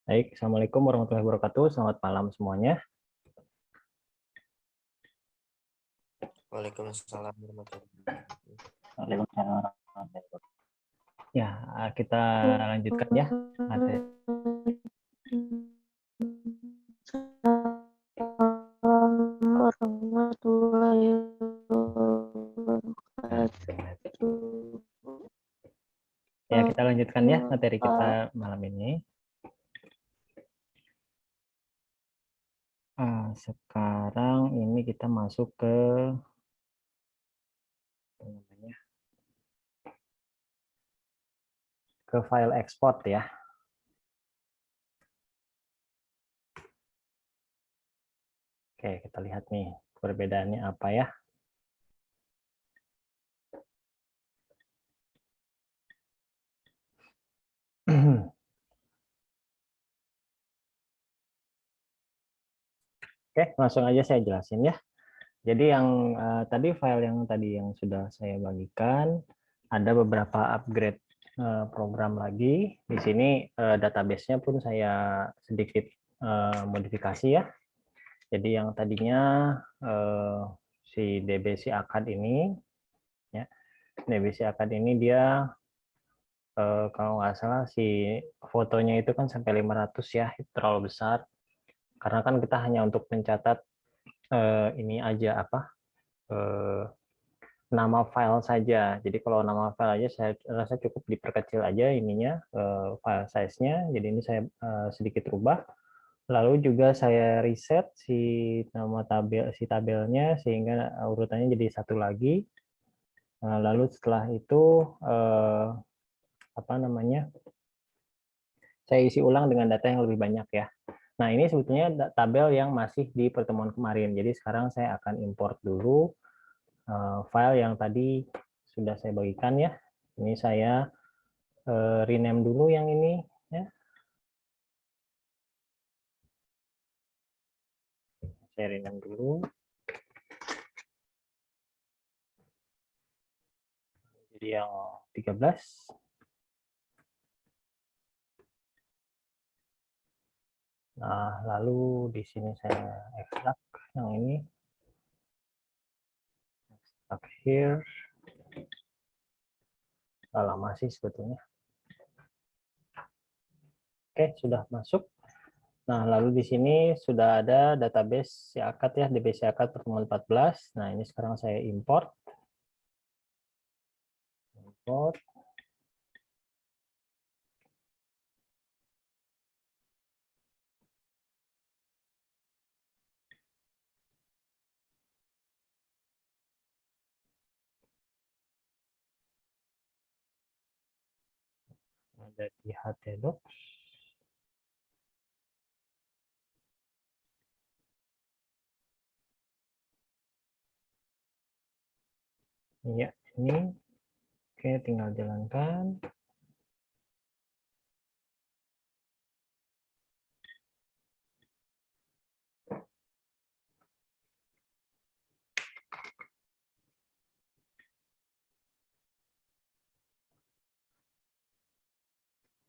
Baik, Assalamualaikum warahmatullahi wabarakatuh. Selamat malam semuanya. Waalaikumsalam warahmatullahi wabarakatuh. Ya, kita lanjutkan ya. Warahmatullahi wabarakatuh. Ya, kita lanjutkan ya materi kita malam ini. Sekarang ini kita masuk ke file export ya. Oke, kita lihat nih perbedaannya apa ya. Oke, langsung aja saya jelasin ya. Jadi yang tadi file yang sudah saya bagikan, ada beberapa upgrade program lagi. Di sini database-nya pun saya sedikit modifikasi ya. Jadi yang tadinya si DBC Akad ini, ya, DBC Akad ini dia kalau nggak salah si fotonya itu kan sampai 500 ya, itu terlalu besar. Karena kan kita hanya untuk mencatat ini aja apa nama file saja. Jadi kalau nama file aja saya rasa cukup diperkecil aja ininya file size-nya. Jadi ini saya sedikit rubah. Lalu juga saya reset si nama tabelnya sehingga urutannya jadi satu lagi. Lalu setelah itu apa namanya? Saya isi ulang dengan data yang lebih banyak ya. Nah, ini sebetulnya tabel yang masih di pertemuan kemarin. Jadi sekarang saya akan import dulu file yang tadi sudah saya bagikan ya. Ini saya rename dulu yang ini ya. Saya rename dulu. Jadi yang 13. Nah, lalu di sini saya ekstrak yang ini. Ekstrak here. Lama sih sebetulnya. Oke, sudah masuk. Nah, lalu di sini sudah ada database si akad ya, DBC akad pertemuan 14. Nah, ini sekarang saya import. Import. Ada di htdocs. Ya, ini. Oke, tinggal jalankan.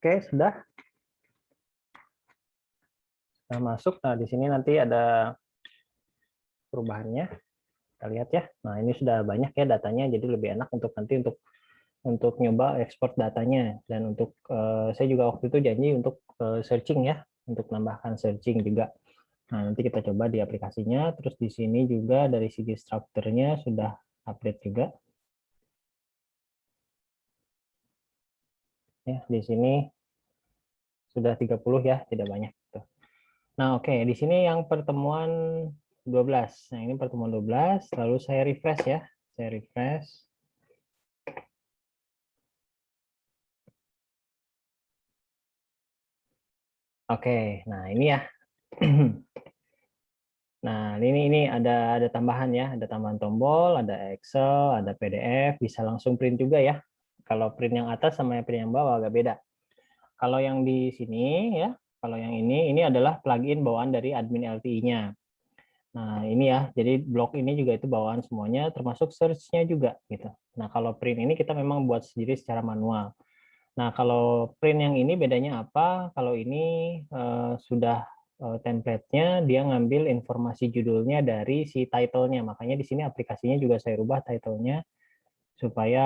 Oke, sudah masuk. Nah, di sini nanti ada perubahannya. Kita lihat ya. Nah, ini sudah banyak ya datanya, jadi lebih enak untuk nanti untuk nyoba ekspor datanya. Dan untuk saya juga waktu itu janji untuk searching ya, untuk nambahkan searching juga. Nah, nanti kita coba di aplikasinya. Terus di sini juga dari segi strukturnya sudah update juga. Ya, di sini sudah 30 ya, tidak banyak. Nah, oke, di sini yang pertemuan 12. Nah, ini pertemuan 12, lalu saya refresh ya. Saya refresh. Oke, nah ini ya. Nah, ini ada tambahan ya, ada tambahan tombol, ada Excel, ada PDF, bisa langsung print juga ya. Kalau print yang atas sama yang print yang bawah agak beda. Kalau yang di sini ya, kalau yang ini adalah plugin bawaan dari admin LTI-nya. Nah, ini ya, jadi blok ini juga itu bawaan semuanya, termasuk search-nya juga gitu. Nah, kalau print ini kita memang buat sendiri secara manual. Nah, kalau print yang ini bedanya apa? Kalau ini sudah template-nya, dia ngambil informasi judulnya dari si title-nya. Makanya di sini aplikasinya juga saya rubah title-nya supaya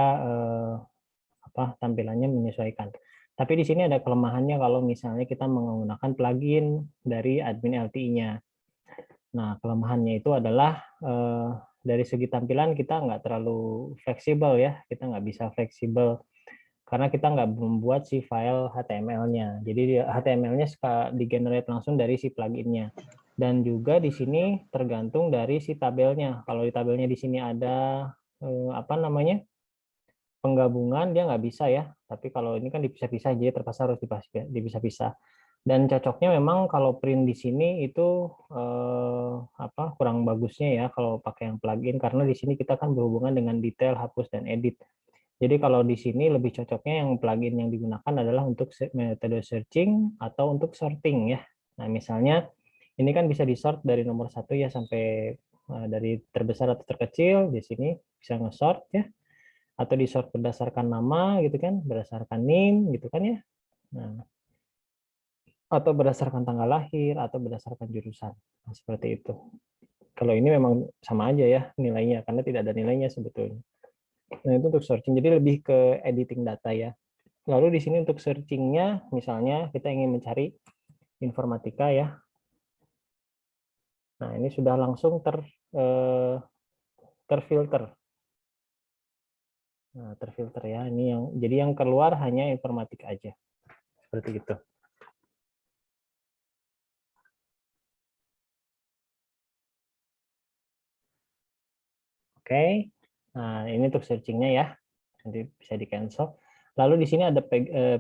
tampilannya menyesuaikan. Tapi di sini ada kelemahannya kalau misalnya kita menggunakan plugin dari admin LTI-nya. Nah, kelemahannya itu adalah dari segi tampilan kita nggak terlalu fleksibel ya. Kita nggak bisa fleksibel karena kita nggak membuat si file HTML-nya. Jadi HTML-nya di-generate langsung dari si plugin-nya. Dan juga di sini tergantung dari si tabelnya. Kalau di tabelnya di sini ada penggabungan, dia nggak bisa ya. Tapi kalau ini kan dipisah-pisah, jadi terpaksa harus dipisah-pisah. Dan cocoknya memang kalau print di sini itu kurang bagusnya ya kalau pakai yang plugin, karena di sini kita kan berhubungan dengan detail, hapus, dan edit. Jadi kalau di sini lebih cocoknya yang plugin yang digunakan adalah untuk metode searching atau untuk sorting ya. Nah misalnya ini kan bisa di-sort dari nomor 1 ya sampai dari terbesar atau terkecil. Di sini bisa nge-sort ya. Atau di-sort berdasarkan nama gitu kan, berdasarkan name gitu kan ya. Nah, atau berdasarkan tanggal lahir atau berdasarkan jurusan. Nah, seperti itu. Kalau ini memang sama aja ya nilainya karena tidak ada nilainya sebetulnya. Nah, itu untuk searching. Jadi lebih ke editing data ya. Lalu di sini untuk searching-nya, misalnya kita ingin mencari informatika ya. Nah, ini sudah langsung terfilter. Nah, terfilter ya. Jadi yang keluar hanya informatika aja. Seperti itu. Oke. Nah, ini untuk searching-nya ya. Nanti bisa di-cancel. Lalu di sini ada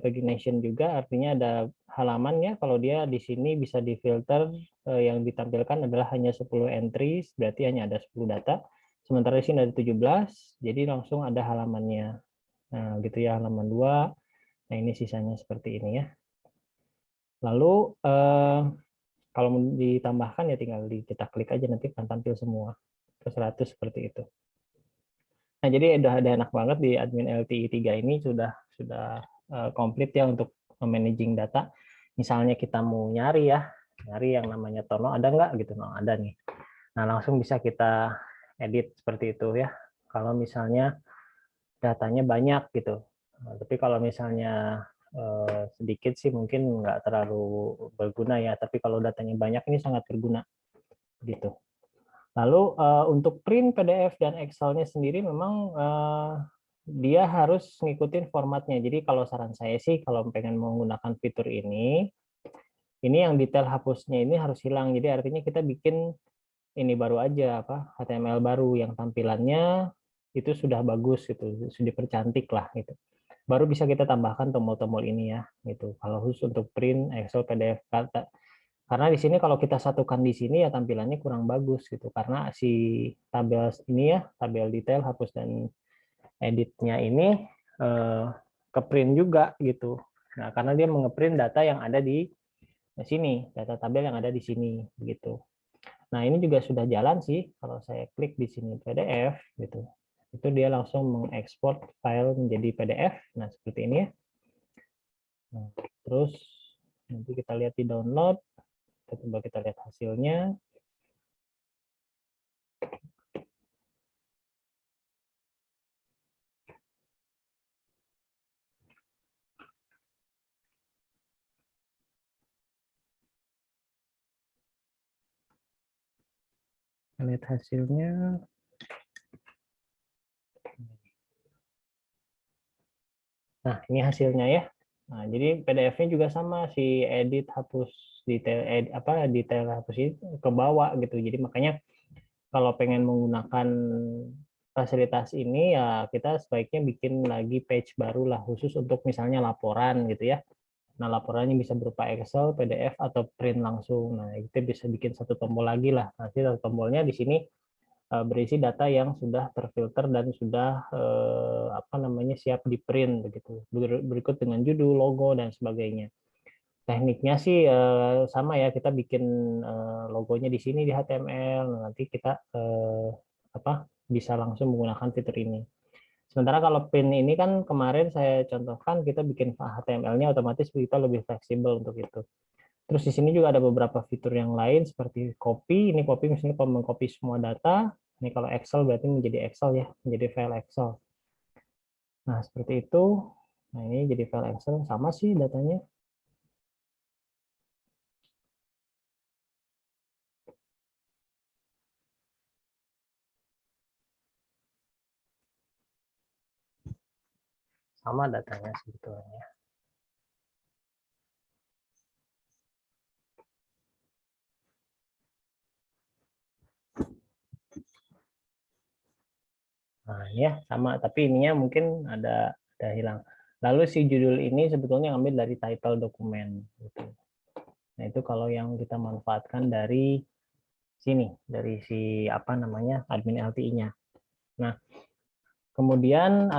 pagination juga, artinya ada halaman ya. Kalau dia di sini bisa difilter, yang ditampilkan adalah hanya 10 entries, berarti hanya ada 10 data. Sementara di sini ada 17, jadi langsung ada halamannya. Nah, gitu ya, halaman 2. Nah, ini sisanya seperti ini ya. Lalu kalau mau ditambahkan ya tinggal kita klik aja, nanti akan tampil semua. Ke 100 seperti itu. Nah, jadi udah ada enak banget di admin LTI 3 ini sudah komplit ya untuk managing data. Misalnya kita mau nyari yang namanya tono ada nggak gitu, nah ada nih. Nah, langsung bisa kita edit seperti itu ya. Kalau misalnya datanya banyak gitu. Nah, tapi kalau misalnya sedikit sih mungkin nggak terlalu berguna ya. Tapi kalau datanya banyak ini sangat berguna gitu. Lalu untuk print PDF dan Excel-nya sendiri memang dia harus ngikutin formatnya. Jadi kalau saran saya sih kalau pengen menggunakan fitur ini yang detail hapusnya ini harus hilang. Jadi artinya kita bikin ini baru aja HTML baru yang tampilannya itu sudah bagus gitu, sudah dipercantik lah gitu. Baru bisa kita tambahkan tombol-tombol ini ya gitu. Kalau khusus untuk print Excel PDF karena di sini kalau kita satukan di sini ya tampilannya kurang bagus gitu karena si tabel ini ya, tabel detail hapus dan editnya ini ke print juga gitu. Nah, karena dia mengeprint data yang ada di sini, data tabel yang ada di sini gitu. Nah, ini juga sudah jalan sih kalau saya klik di sini PDF gitu. Itu dia langsung mengekspor file menjadi PDF. Nah, seperti ini ya. Nah, terus nanti kita lihat di download. Coba kita lihat hasilnya. Kita lihat hasilnya. Nah, ini hasilnya ya. Nah, jadi PDF-nya juga sama si edit hapus detail hapus itu ke bawah gitu. Jadi makanya kalau pengen menggunakan fasilitas ini ya kita sebaiknya bikin lagi page baru lah khusus untuk misalnya laporan gitu ya. Nah, laporannya bisa berupa Excel, PDF atau print langsung. Nah, kita bisa bikin satu tombol lagi lah. Nanti satu tombolnya di sini berisi data yang sudah terfilter dan sudah siap di print begitu. Berikut dengan judul, logo dan sebagainya. Tekniknya sih sama ya, kita bikin logonya di sini di HTML, nanti kita bisa langsung menggunakan fitur ini. Sementara kalau print ini kan kemarin saya contohkan kita bikin HTML-nya otomatis kita lebih fleksibel untuk itu. Terus di sini juga ada beberapa fitur yang lain seperti copy. Ini copy misalnya kalau mengcopy semua data. Ini kalau Excel berarti menjadi Excel ya, menjadi file Excel. Nah, seperti itu. Nah, ini jadi file Excel sama sih datanya. Sama datanya sebetulnya. Nah, ya sama, tapi ininya mungkin ada hilang. Lalu si judul ini sebetulnya ngambil dari title dokumen. Gitu. Nah, itu kalau yang kita manfaatkan dari sini, dari si apa namanya admin LTI-nya. Nah, kemudian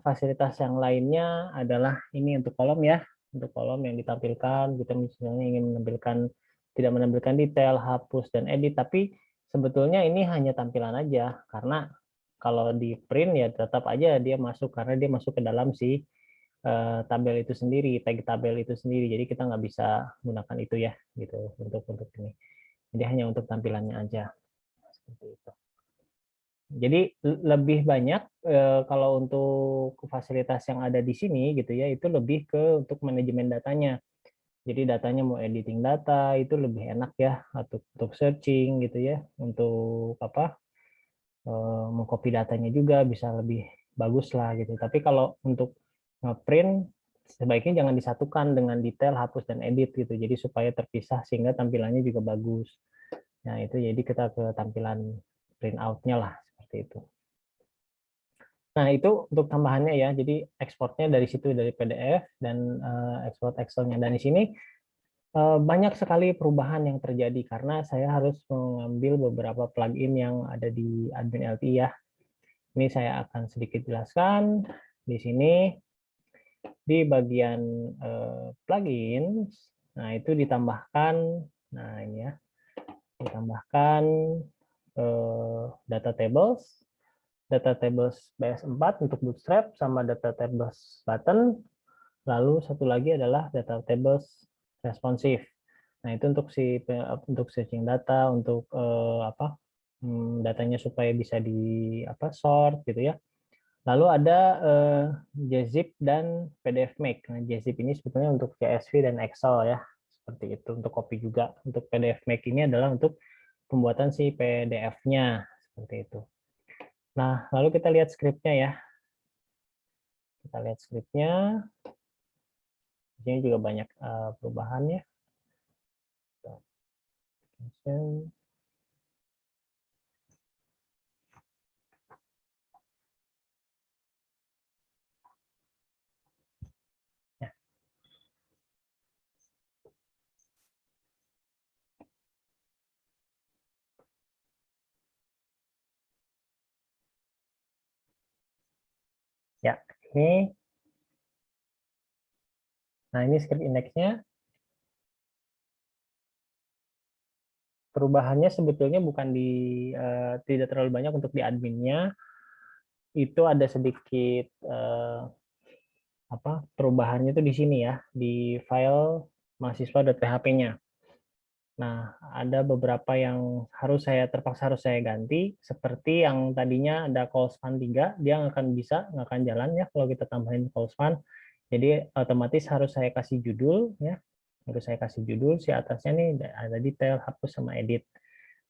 fasilitas yang lainnya adalah ini untuk kolom ya, untuk kolom yang ditampilkan. Kita misalnya ingin menampilkan tidak menampilkan detail, hapus dan edit, tapi sebetulnya ini hanya tampilan aja karena kalau di print ya tetap aja dia masuk karena dia masuk ke dalam si tabel itu sendiri, tag tabel itu sendiri. Jadi kita nggak bisa gunakan itu ya, gitu untuk ini. Jadi hanya untuk tampilannya aja. Seperti itu. Jadi lebih banyak kalau untuk fasilitas yang ada di sini gitu ya, itu lebih ke untuk manajemen datanya. Jadi datanya mau editing data itu lebih enak ya, atau untuk searching gitu ya, untuk apa? Mengcopy datanya juga bisa lebih bagus lah gitu. Tapi kalau untuk ngeprint sebaiknya jangan disatukan dengan detail, hapus dan edit gitu. Jadi supaya terpisah sehingga tampilannya juga bagus. Nah, itu jadi kita ke tampilan print out-nya lah seperti itu. Nah, itu untuk tambahannya ya. Jadi ekspornya dari situ dari PDF dan ekspor Excel-nya. Dan di sini banyak sekali perubahan yang terjadi karena saya harus mengambil beberapa plugin yang ada di admin LTI ya. Ini saya akan sedikit jelaskan di sini di bagian plugin. Nah, itu ditambahkan, nah ini ya, ditambahkan data tables BS4 untuk Bootstrap sama data tables button. Lalu satu lagi adalah data tables responsif. Nah, itu untuk searching data, untuk datanya supaya bisa di sort gitu ya. Lalu ada gzip dan PDF Make. Nah, gzip ini sebetulnya untuk CSV dan Excel ya. Seperti itu. Untuk copy juga. Untuk PDF Make ini adalah untuk pembuatan si PDF-nya. Seperti itu. Nah, lalu kita lihat skripnya ya. Kita lihat skripnya. Di sini juga banyak perubahannya. Ya, ini. Nah, ini script index-nya. Perubahannya sebetulnya bukan tidak terlalu banyak untuk di adminnya. Itu ada sedikit perubahannya itu di sini ya, di file mahasiswa.php-nya. Nah, ada beberapa yang terpaksa harus saya ganti, seperti yang tadinya ada callspan 3, dia nggak akan jalan ya kalau kita tambahin callspan. Jadi otomatis harus saya kasih judul ya, harus saya kasih judul, si atasnya nih ada detail, hapus sama edit.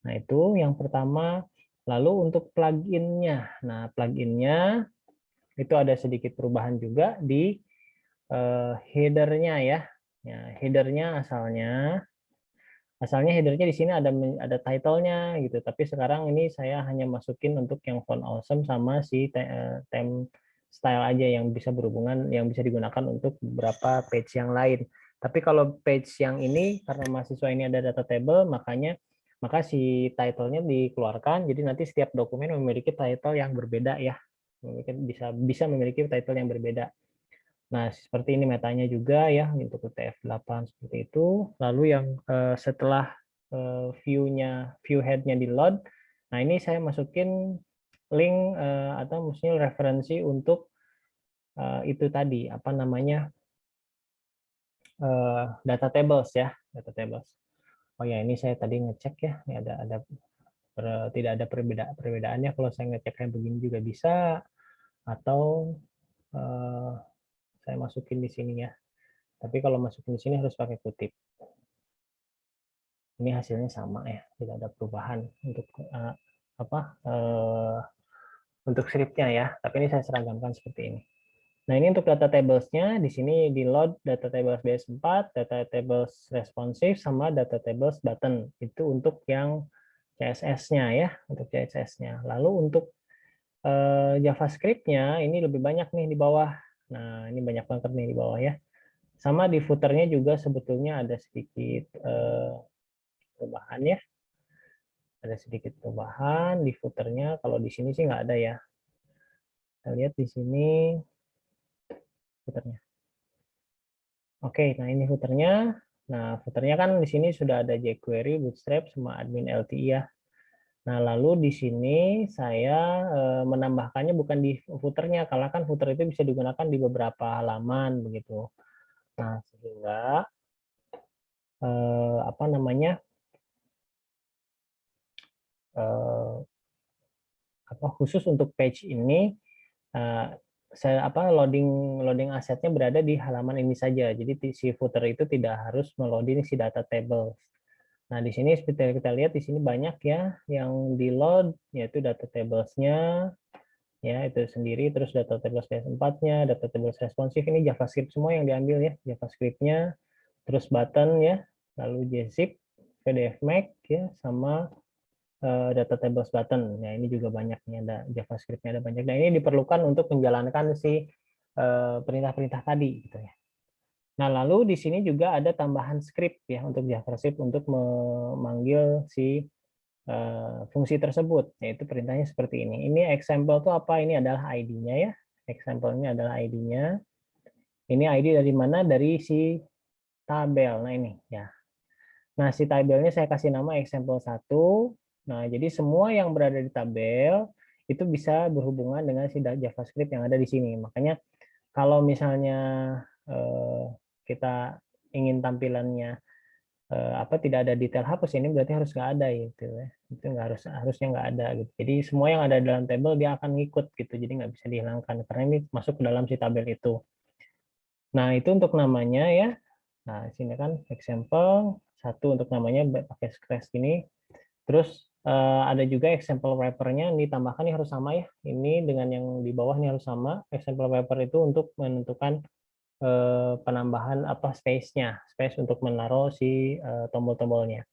Nah, itu yang pertama. Lalu untuk plugin-nya, nah plugin-nya itu ada sedikit perubahan juga di header-nya ya. Header-nya asalnya header-nya di sini ada title-nya gitu, tapi sekarang ini saya hanya masukin untuk yang font awesome sama si theme style aja yang bisa berhubungan, yang bisa digunakan untuk beberapa page yang lain. Tapi kalau page yang ini karena mahasiswa ini ada data table, maka si title-nya dikeluarkan, jadi nanti setiap dokumen memiliki title yang berbeda ya, bisa memiliki title yang berbeda. Nah, seperti ini metanya juga ya untuk UTF-8 seperti itu. Lalu yang setelah view head-nya di load, nah ini saya masukin link atau maksudnya referensi untuk itu tadi apa namanya data tables ya, data tables. Oh ya, ini saya tadi ngecek ya, ini ada tidak ada perbedaannya kalau saya ngecek kayak begini juga bisa, atau saya masukin di sini ya. Tapi kalau masukin di sini harus pakai kutip. Ini hasilnya sama ya, tidak ada perubahan untuk untuk script-nya ya. Tapi ini saya seragamkan seperti ini. Nah, ini untuk data tables-nya, di sini di load data tables BS4, data tables responsive, sama data tables button. Itu untuk yang CSS-nya ya, untuk CSS-nya. Lalu untuk JavaScript-nya, ini lebih banyak nih di bawah. Nah, ini banyak banget nih di bawah ya. Sama di footer-nya juga sebetulnya ada sedikit perubahan ya. Ada sedikit perubahan di footer-nya. Kalau di sini sih nggak ada ya. Kita lihat di sini footer-nya. Oke, nah ini footer-nya. Nah, footer-nya kan di sini sudah ada jQuery, Bootstrap, sama admin LTI ya. Nah, lalu di sini saya menambahkannya bukan di footer-nya, karena kan footer itu bisa digunakan di beberapa halaman begitu. Nah, sehingga apa namanya khusus untuk page ini saya loading asetnya berada di halaman ini saja. Jadi si footer itu tidak harus meloading si data table. Nah, di sini seperti kita lihat di sini banyak ya yang di load, yaitu data tables-nya ya itu sendiri, terus data tables PS4-nya, data tables responsive, ini JavaScript semua yang diambil ya, JavaScript-nya, terus button ya, lalu gzip, PDF Max ya, sama data tables button. Ya, ini juga banyak nih, ada JavaScript-nya ada banyak. Dan ini diperlukan untuk menjalankan si perintah-perintah tadi gitu ya. Nah, lalu di sini juga ada tambahan script ya untuk JavaScript untuk memanggil si fungsi tersebut, yaitu perintahnya seperti ini. Ini example itu apa? Ini adalah ID-nya ya. Example ini adalah ID-nya. Ini ID dari mana? Dari si tabel. Nah, ini ya. Nah, si tabelnya saya kasih nama example 1. Nah, jadi semua yang berada di tabel itu bisa berhubungan dengan si JavaScript yang ada di sini. Makanya kalau misalnya kita ingin tampilannya tidak ada detail hapus, ini berarti harus nggak ada gitu ya. Itu nggak harusnya nggak ada gitu. Jadi semua yang ada dalam tabel dia akan ngikut gitu. Jadi nggak bisa dihilangkan karena ini masuk ke dalam si tabel itu. Nah, itu untuk namanya ya. Nah, sini kan example 1 untuk namanya pakai scratch ini. Terus ada juga example wrapper-nya, ini tambahkan, ini harus sama ya. Ini dengan yang di bawah ini harus sama. Example wrapper itu untuk menentukan penambahan space-nya, space untuk menaruh si tombol-tombolnya.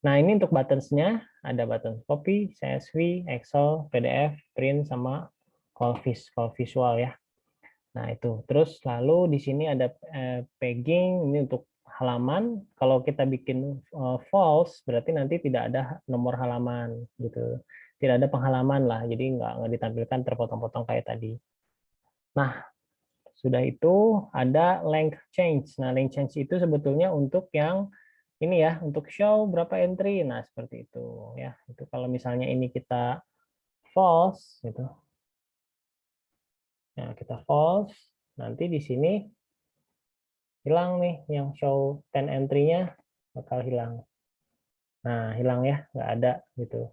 Nah, ini untuk buttons-nya, ada button copy, CSV, Excel, PDF, print, sama call visual ya. Nah, itu. Terus lalu di sini ada pegging, ini untuk halaman. Kalau kita bikin false, berarti nanti tidak ada nomor halaman gitu. Tidak ada penghalaman lah, jadi nggak ditampilkan terpotong-potong kayak tadi. Nah, sudah itu ada length change. Nah, length change itu sebetulnya untuk yang ini ya, untuk show berapa entry. Nah, seperti itu ya. Itu kalau misalnya ini kita false gitu. Nah, kita false, nanti di sini hilang nih yang show 10 entry-nya bakal hilang. Nah, hilang ya, nggak ada gitu.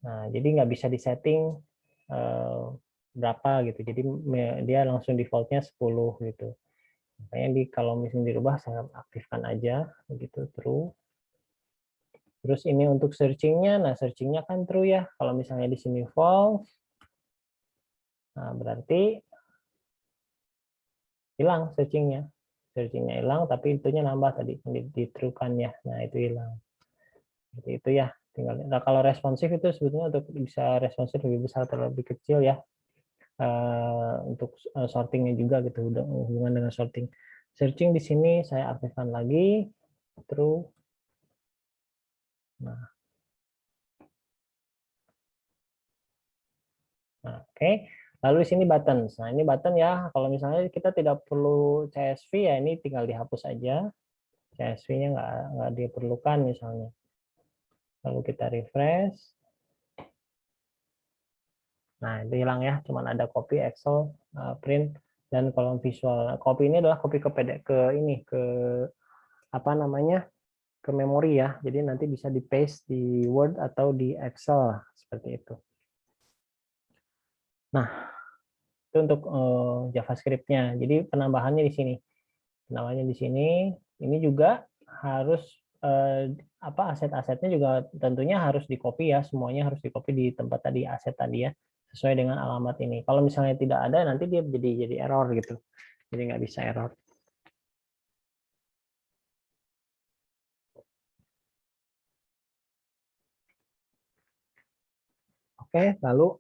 Nah, jadi nggak bisa disetting berapa gitu. Jadi dia langsung defaultnya 10 gitu. Makanya kalau misalnya dirubah saya aktifkan aja begitu true. Terus ini untuk searching-nya, nah searching-nya kan true ya. Kalau misalnya di sini false, nah berarti hilang searching-nya. Searching-nya hilang, tapi itunya nambah tadi di true-kan ya. Nah itu hilang. Seperti itu ya. Nah, kalau responsif itu sebetulnya untuk bisa responsif lebih besar atau lebih kecil ya. Untuk sortingnya juga gitu, hubungan dengan sorting. Searching di sini saya aktifkan lagi, true. Nah, oke. Lalu di sini button. Nah, ini button ya. Kalau misalnya kita tidak perlu CSV ya ini tinggal dihapus aja. CSV-nya nggak diperlukan misalnya. Lalu kita refresh. Nah, itu hilang ya, cuman ada copy, Excel, print, dan kolom visual. Copy ini adalah copy ke ini, ke apa namanya, ke memori ya. Jadi nanti bisa di paste di Word atau di Excel seperti itu. Nah, itu untuk JavaScript-nya. Jadi penambahannya di sini. Penambahannya di sini, ini juga harus aset-asetnya juga tentunya harus di-copy ya, semuanya harus di-copy di tempat tadi aset tadi ya, sesuai dengan alamat ini. Kalau misalnya tidak ada, nanti dia jadi error gitu. Jadi nggak bisa error. Oke, lalu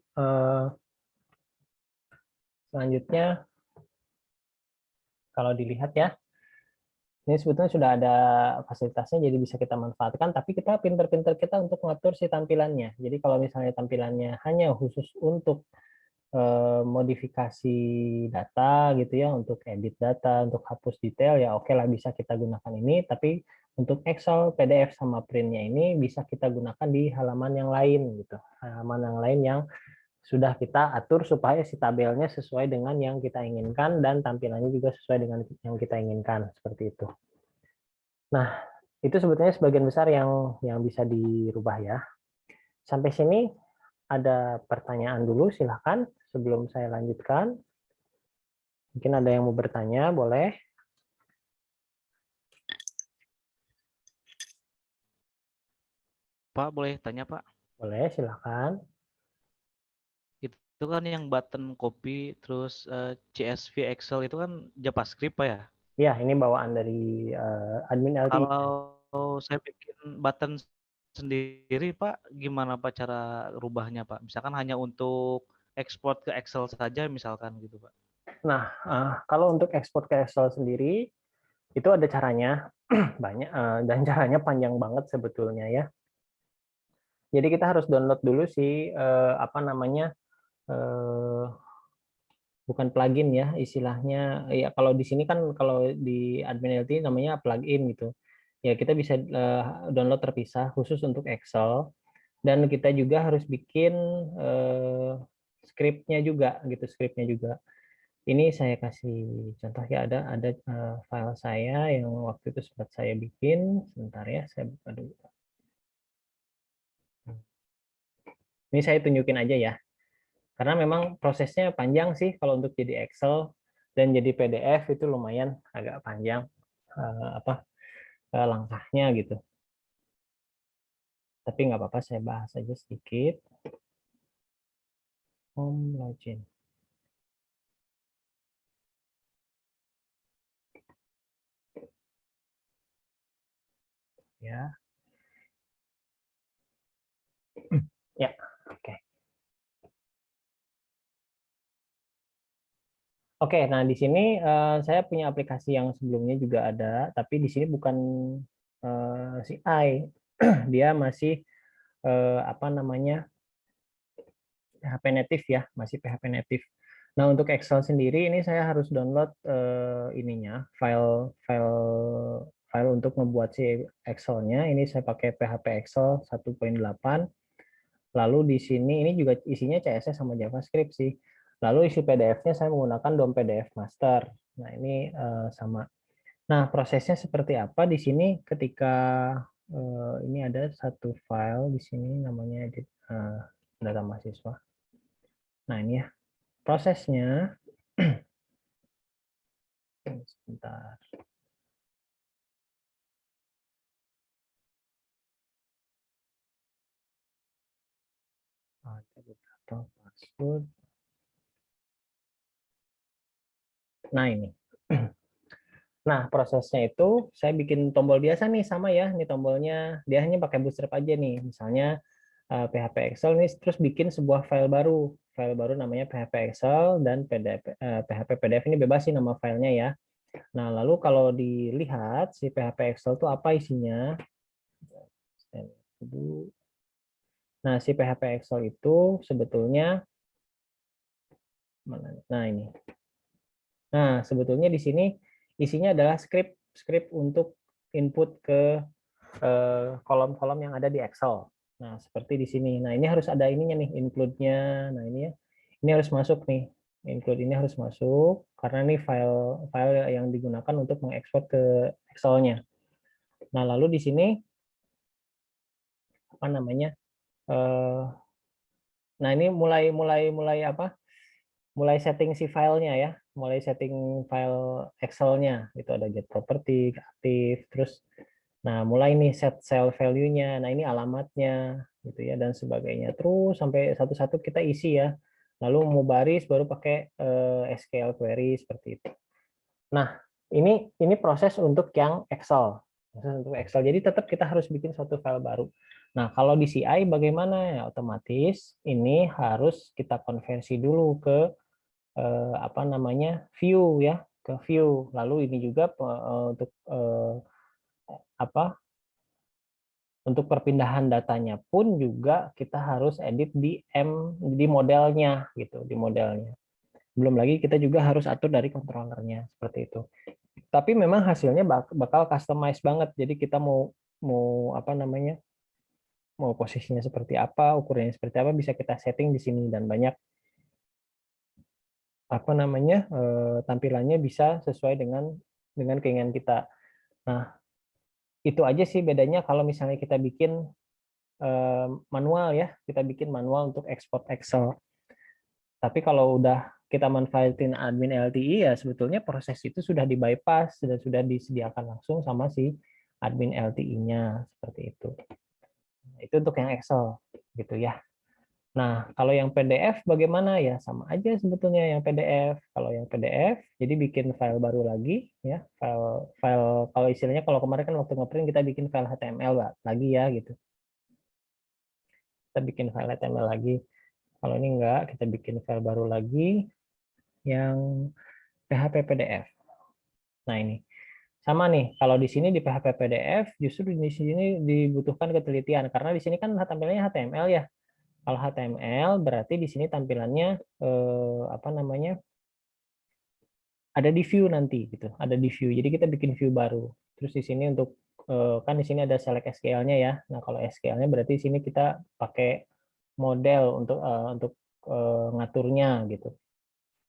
selanjutnya kalau dilihat ya, ini sebetulnya sudah ada fasilitasnya, jadi bisa kita manfaatkan, tapi kita pinter-pinter kita untuk mengatur si tampilannya. Jadi kalau misalnya tampilannya hanya khusus untuk modifikasi data gitu ya, untuk edit data, untuk hapus detail, ya oke lah bisa kita gunakan ini, tapi untuk Excel, PDF, sama printnya ini bisa kita gunakan di halaman yang lain gitu. Halaman yang lain yang sudah kita atur supaya si tabelnya sesuai dengan yang kita inginkan dan tampilannya juga sesuai dengan yang kita inginkan, seperti itu. Nah, itu sebetulnya sebagian besar yang bisa dirubah ya. Sampai sini ada pertanyaan dulu, silahkan sebelum saya lanjutkan. Mungkin ada yang mau bertanya, boleh. Pak, boleh tanya Pak? Boleh, silahkan. Itu kan yang button copy terus CSV Excel itu kan JavaScript Pak ya? Ya, ini bawaan dari admin LT. Kalau saya bikin button sendiri Pak, gimana Pak cara rubahnya Pak? Misalkan hanya untuk ekspor ke Excel saja misalkan gitu Pak. Nah, kalau untuk ekspor ke Excel sendiri, itu ada caranya, banyak, dan caranya panjang banget sebetulnya ya. Jadi kita harus download dulu si, apa namanya, bukan plugin ya istilahnya, ya kalau di sini kan kalau di admin LT namanya plugin gitu. Ya kita bisa download terpisah khusus untuk Excel, dan kita juga harus bikin skripnya juga gitu, skripnya juga. Ini saya kasih contoh ya, ada file saya yang waktu itu sempat saya bikin. Sebentar ya, saya buka dulu. Ini saya tunjukin aja ya, karena memang prosesnya panjang sih kalau untuk jadi Excel, dan jadi PDF itu lumayan agak panjang langkahnya gitu. Tapi nggak apa-apa, saya bahas aja sedikit. Home login. Ya, ya, oke. Oke, nah di sini saya punya aplikasi yang sebelumnya juga ada, tapi di sini bukan CI, dia masih apa namanya, PHP native ya, masih PHP native. Nah untuk Excel sendiri ini saya harus download ininya, file untuk membuat si Excel-nya. Ini saya pakai PHP Excel 1.8. Lalu di sini ini juga isinya CSS sama JavaScript sih. Lalu isi PDF-nya saya menggunakan DOM PDF Master. Nah ini sama. Nah prosesnya seperti apa di sini ketika ini ada satu file di sini namanya edit data mahasiswa. Nah ini ya prosesnya. Sebentar. Atau password. Nah ini. Nah prosesnya itu saya bikin tombol biasa nih, sama ya. Ini tombolnya dia hanya pakai Bootstrap aja nih. Misalnya PHP Excel nih, terus bikin sebuah file baru. File baru namanya PHP Excel, dan PDF, PHP PDF ini bebas sih nama filenya ya. Nah lalu kalau dilihat si PHP Excel itu apa isinya. Nah si PHP Excel itu sebetulnya mana? Nah ini. Nah, sebetulnya di sini isinya adalah script untuk input ke kolom-kolom yang ada di Excel. Nah, seperti di sini. Nah, ini harus ada ininya nih, include-nya. Nah, ini ya. ini harus masuk nih. Include ini harus masuk karena ini file yang digunakan untuk mengekspor ke Excel-nya. Nah, lalu di sini apa namanya? Nah, ini mulai setting si filenya ya, mulai setting file Excel-nya. Itu ada get property, aktif, terus nah mulai nih set cell value-nya. Nah, ini alamatnya gitu ya dan sebagainya. Terus sampai satu-satu kita isi ya. Lalu mau baris baru pakai SQL query seperti itu. Nah, ini proses untuk yang Excel. Proses untuk Excel. Jadi tetap kita harus bikin suatu file baru. Nah, kalau di CI bagaimana ya? Otomatis ini harus kita konversi dulu ke apa namanya? View ya, ke view. Lalu ini juga untuk apa? Untuk perpindahan datanya pun juga kita harus edit di modelnya gitu, di modelnya. Belum lagi kita juga harus atur dari controllernya seperti itu. Tapi memang hasilnya bakal customize banget. Jadi kita mau mau apa namanya? Mau posisinya seperti apa, ukurannya seperti apa bisa kita setting di sini dan banyak apa namanya? Tampilannya bisa sesuai dengan keinginan kita. Nah, itu aja sih bedanya kalau misalnya kita bikin manual ya, kita bikin manual untuk ekspor Excel. Tapi kalau udah kita manfaatin admin LTI ya sebetulnya proses itu sudah di bypass dan sudah disediakan langsung sama si admin LTI-nya seperti itu. Itu untuk yang Excel gitu ya. Nah, kalau yang PDF bagaimana ya sama aja sebetulnya yang PDF. Kalau yang PDF jadi bikin file baru lagi ya, file kalau istilahnya kalau kemarin kan waktu ngeprint kita bikin file HTML lagi ya gitu. Kita bikin file HTML lagi. Kalau ini enggak, kita bikin file baru lagi yang PHP PDF. Nah, ini. Sama nih, kalau di sini di PHP PDF justru di sini dibutuhkan ketelitian karena di sini kan tampilannya HTML ya. Kalau HTML berarti di sini tampilannya apa namanya? Ada di view nanti gitu, ada di view. Jadi kita bikin view baru. Terus di sini untuk kan di sini ada select SQL-nya ya. Nah, kalau SQL-nya berarti di sini kita pakai model untuk ngaturnya gitu.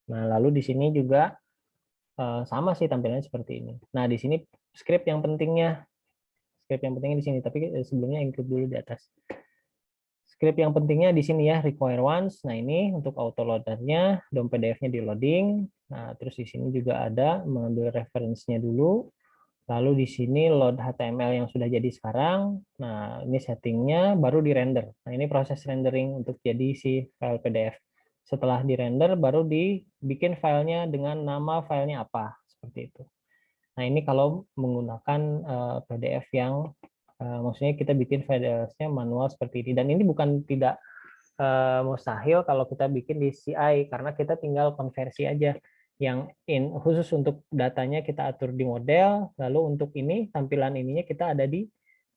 Nah, lalu di sini juga sama sih tampilannya seperti ini. Nah, di sini script yang pentingnya di sini, tapi sebelumnya include dulu di atas. Script yang pentingnya di sini ya, require once. Nah, ini untuk auto loadernya, DOM PDF-nya di loading. Nah, terus di sini juga ada mengambil reference-nya dulu. Lalu di sini load HTML yang sudah jadi sekarang. Nah, ini settingnya baru di render. Nah, ini proses rendering untuk jadi si file PDF. Setelah di render baru dibikin filenya dengan nama filenya apa seperti itu. Nah, ini kalau menggunakan PDF yang maksudnya kita bikin filenya manual seperti ini. Dan ini bukan tidak mustahil kalau kita bikin di CI karena kita tinggal konversi aja yang khusus untuk datanya kita atur di model, lalu untuk ini tampilan ininya kita ada di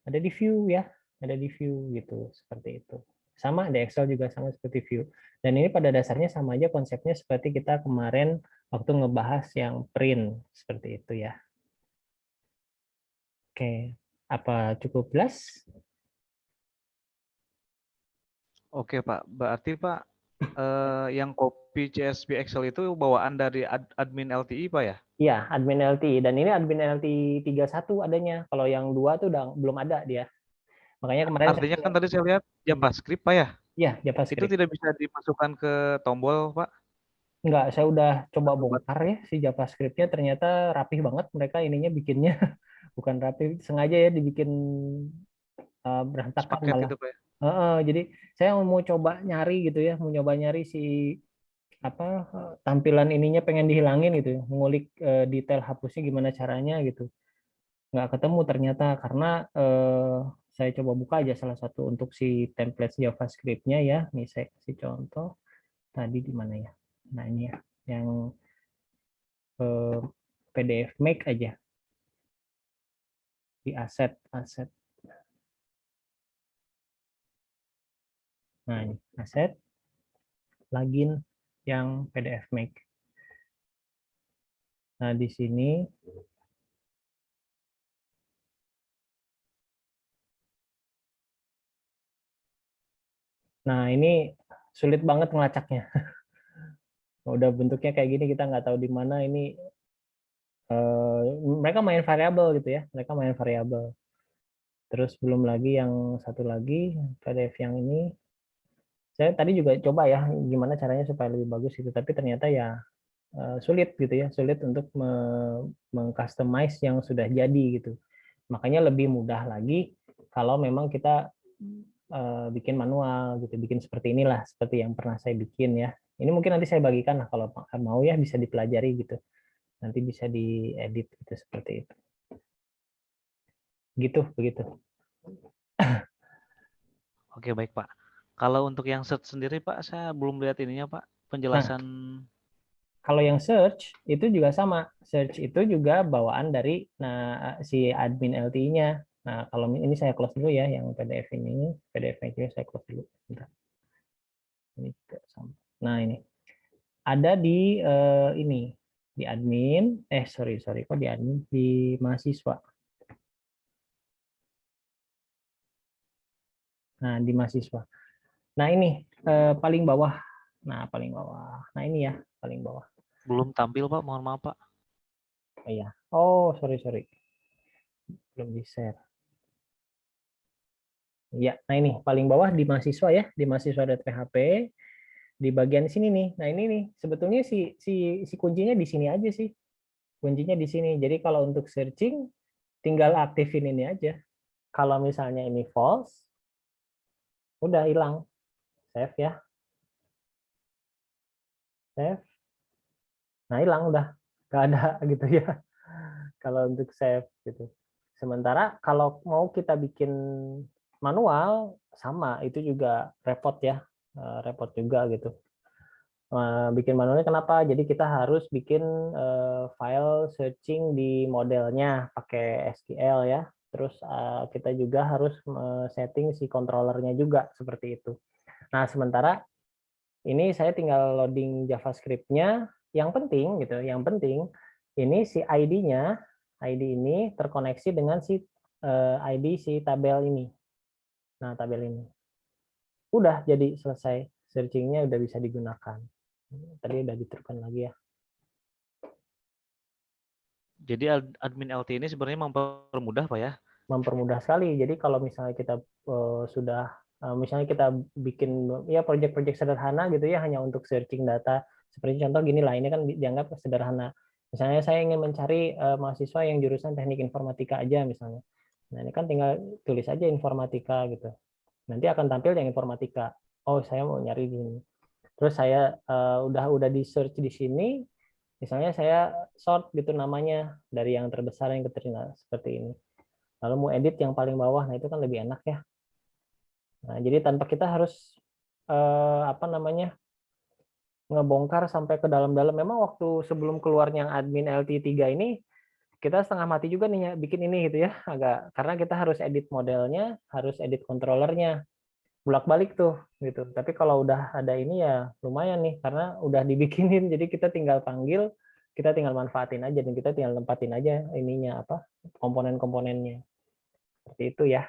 view ya, ada di view gitu seperti itu. Sama di Excel juga sama seperti view. Dan ini pada dasarnya sama aja konsepnya seperti kita kemarin waktu ngebahas yang print seperti itu ya. Oke, apa cukup jelas? Oke Pak, berarti Pak yang copy CSV Excel itu bawaan dari admin LTI Pak ya? Iya, admin LTI. Dan ini admin LTI 31 adanya. Kalau yang 2 tuh udah belum ada dia. Makanya kemarin Artinya kan tadi saya lihat JavaScript Pak ya? ya Itu JavaScript. tidak bisa dimasukkan ke tombol Pak? Enggak, saya udah coba Atau bongkar ya si JavaScript-nya ternyata rapih banget mereka ininya bikinnya. Bukan rapih, sengaja ya dibikin berantakan sepaket malah. gitu Pak ya? Jadi saya mau coba nyari gitu ya, mau nyoba nyari si apa tampilan ininya pengen dihilangin gitu, ngulik detail hapusnya gimana caranya gitu. Nggak ketemu ternyata karena saya coba buka aja salah satu untuk si template JavaScript-nya ya. Nih saya kasih contoh tadi di mana ya. Nah ini ya, yang PDF Make aja di aset. Nah ini aset login yang PDF Make. Nah di sini nah ini sulit banget ngelacaknya. Udah bentuknya kayak gini kita nggak tahu di mana ini. Mereka main variabel gitu ya, mereka main variabel. Terus belum lagi yang satu lagi PDF yang ini, saya tadi juga coba ya gimana caranya supaya lebih bagus itu, tapi ternyata ya sulit gitu ya, sulit untuk mengcustomize yang sudah jadi gitu. Makanya lebih mudah lagi kalau memang kita bikin manual gitu, bikin seperti inilah, seperti yang pernah saya bikin ya. Ini mungkin nanti saya bagikan lah kalau mau ya, bisa dipelajari gitu. Nanti bisa diedit gitu seperti itu. Gitu, begitu. Oke, baik Pak. Kalau untuk yang search sendiri Pak, saya belum lihat ininya Pak, Nah, penjelasan. kalau yang search itu juga sama. Search itu juga bawaan dari si admin LTI-nya. Nah, kalau ini saya close dulu ya, yang PDF ini, PDF-nya saya close dulu. Bentar. Ini juga sama. Nah, ini ada di ini, di admin, sorry, kok di admin, di mahasiswa. Nah, di mahasiswa. Nah, ini paling bawah. Nah, paling bawah. Nah, ini ya, paling bawah. Belum tampil Pak, mohon maaf Pak. Oh iya. Oh, sorry. Belum di-share. Ya, nah ini paling bawah di mahasiswa ya, di mahasiswa.php, di bagian sini nih. Nah, ini nih sebetulnya si kuncinya di sini aja sih. Kuncinya di sini. Jadi kalau untuk searching tinggal aktifin ini aja. Kalau misalnya ini false, udah hilang. Save ya. Save. Nah, hilang udah. Nggak ada gitu ya. Kalau untuk save gitu. Sementara kalau mau kita bikin manual sama, itu juga repot ya. Repot juga gitu. Bikin manualnya kenapa? Jadi kita harus bikin file searching di modelnya pakai SQL ya. Terus kita juga harus setting si controllernya juga seperti itu. Nah, sementara ini saya tinggal loading JavaScript-nya. Yang penting gitu, yang penting ini si ID-nya, ID ini terkoneksi dengan si ID si tabel ini. Nah, tabel ini. Udah jadi selesai. Searching-nya udah bisa digunakan. Tadi udah diterapkan lagi ya. Jadi admin LT ini sebenarnya mempermudah Pak ya? Mempermudah sekali. Jadi kalau misalnya kita sudah misalnya kita bikin ya proyek-proyek sederhana gitu ya, hanya untuk searching data, seperti contoh gini lah, ini kan dianggap sederhana. Misalnya saya ingin mencari mahasiswa yang jurusan teknik informatika aja misalnya. Nah, ini kan tinggal tulis aja informatika gitu. Nanti akan tampil yang informatika. Oh, saya mau nyari gini. Terus saya udah di search di sini, misalnya saya sort gitu namanya dari yang terbesar yang kecil seperti ini. Lalu mau edit yang paling bawah, nah itu kan lebih enak ya. Nah, jadi tanpa kita harus apa namanya, ngebongkar sampai ke dalam-dalam. Memang waktu sebelum keluarnya admin LT3 ini kita setengah mati juga nih ya bikin ini gitu ya, agak karena kita harus edit modelnya, harus edit controllernya, bolak-balik tuh gitu. Tapi kalau udah ada ini ya lumayan nih karena udah dibikinin, jadi kita tinggal panggil, kita tinggal manfaatin aja dan kita tinggal tempatin aja ininya apa komponen-komponennya. Seperti itu ya.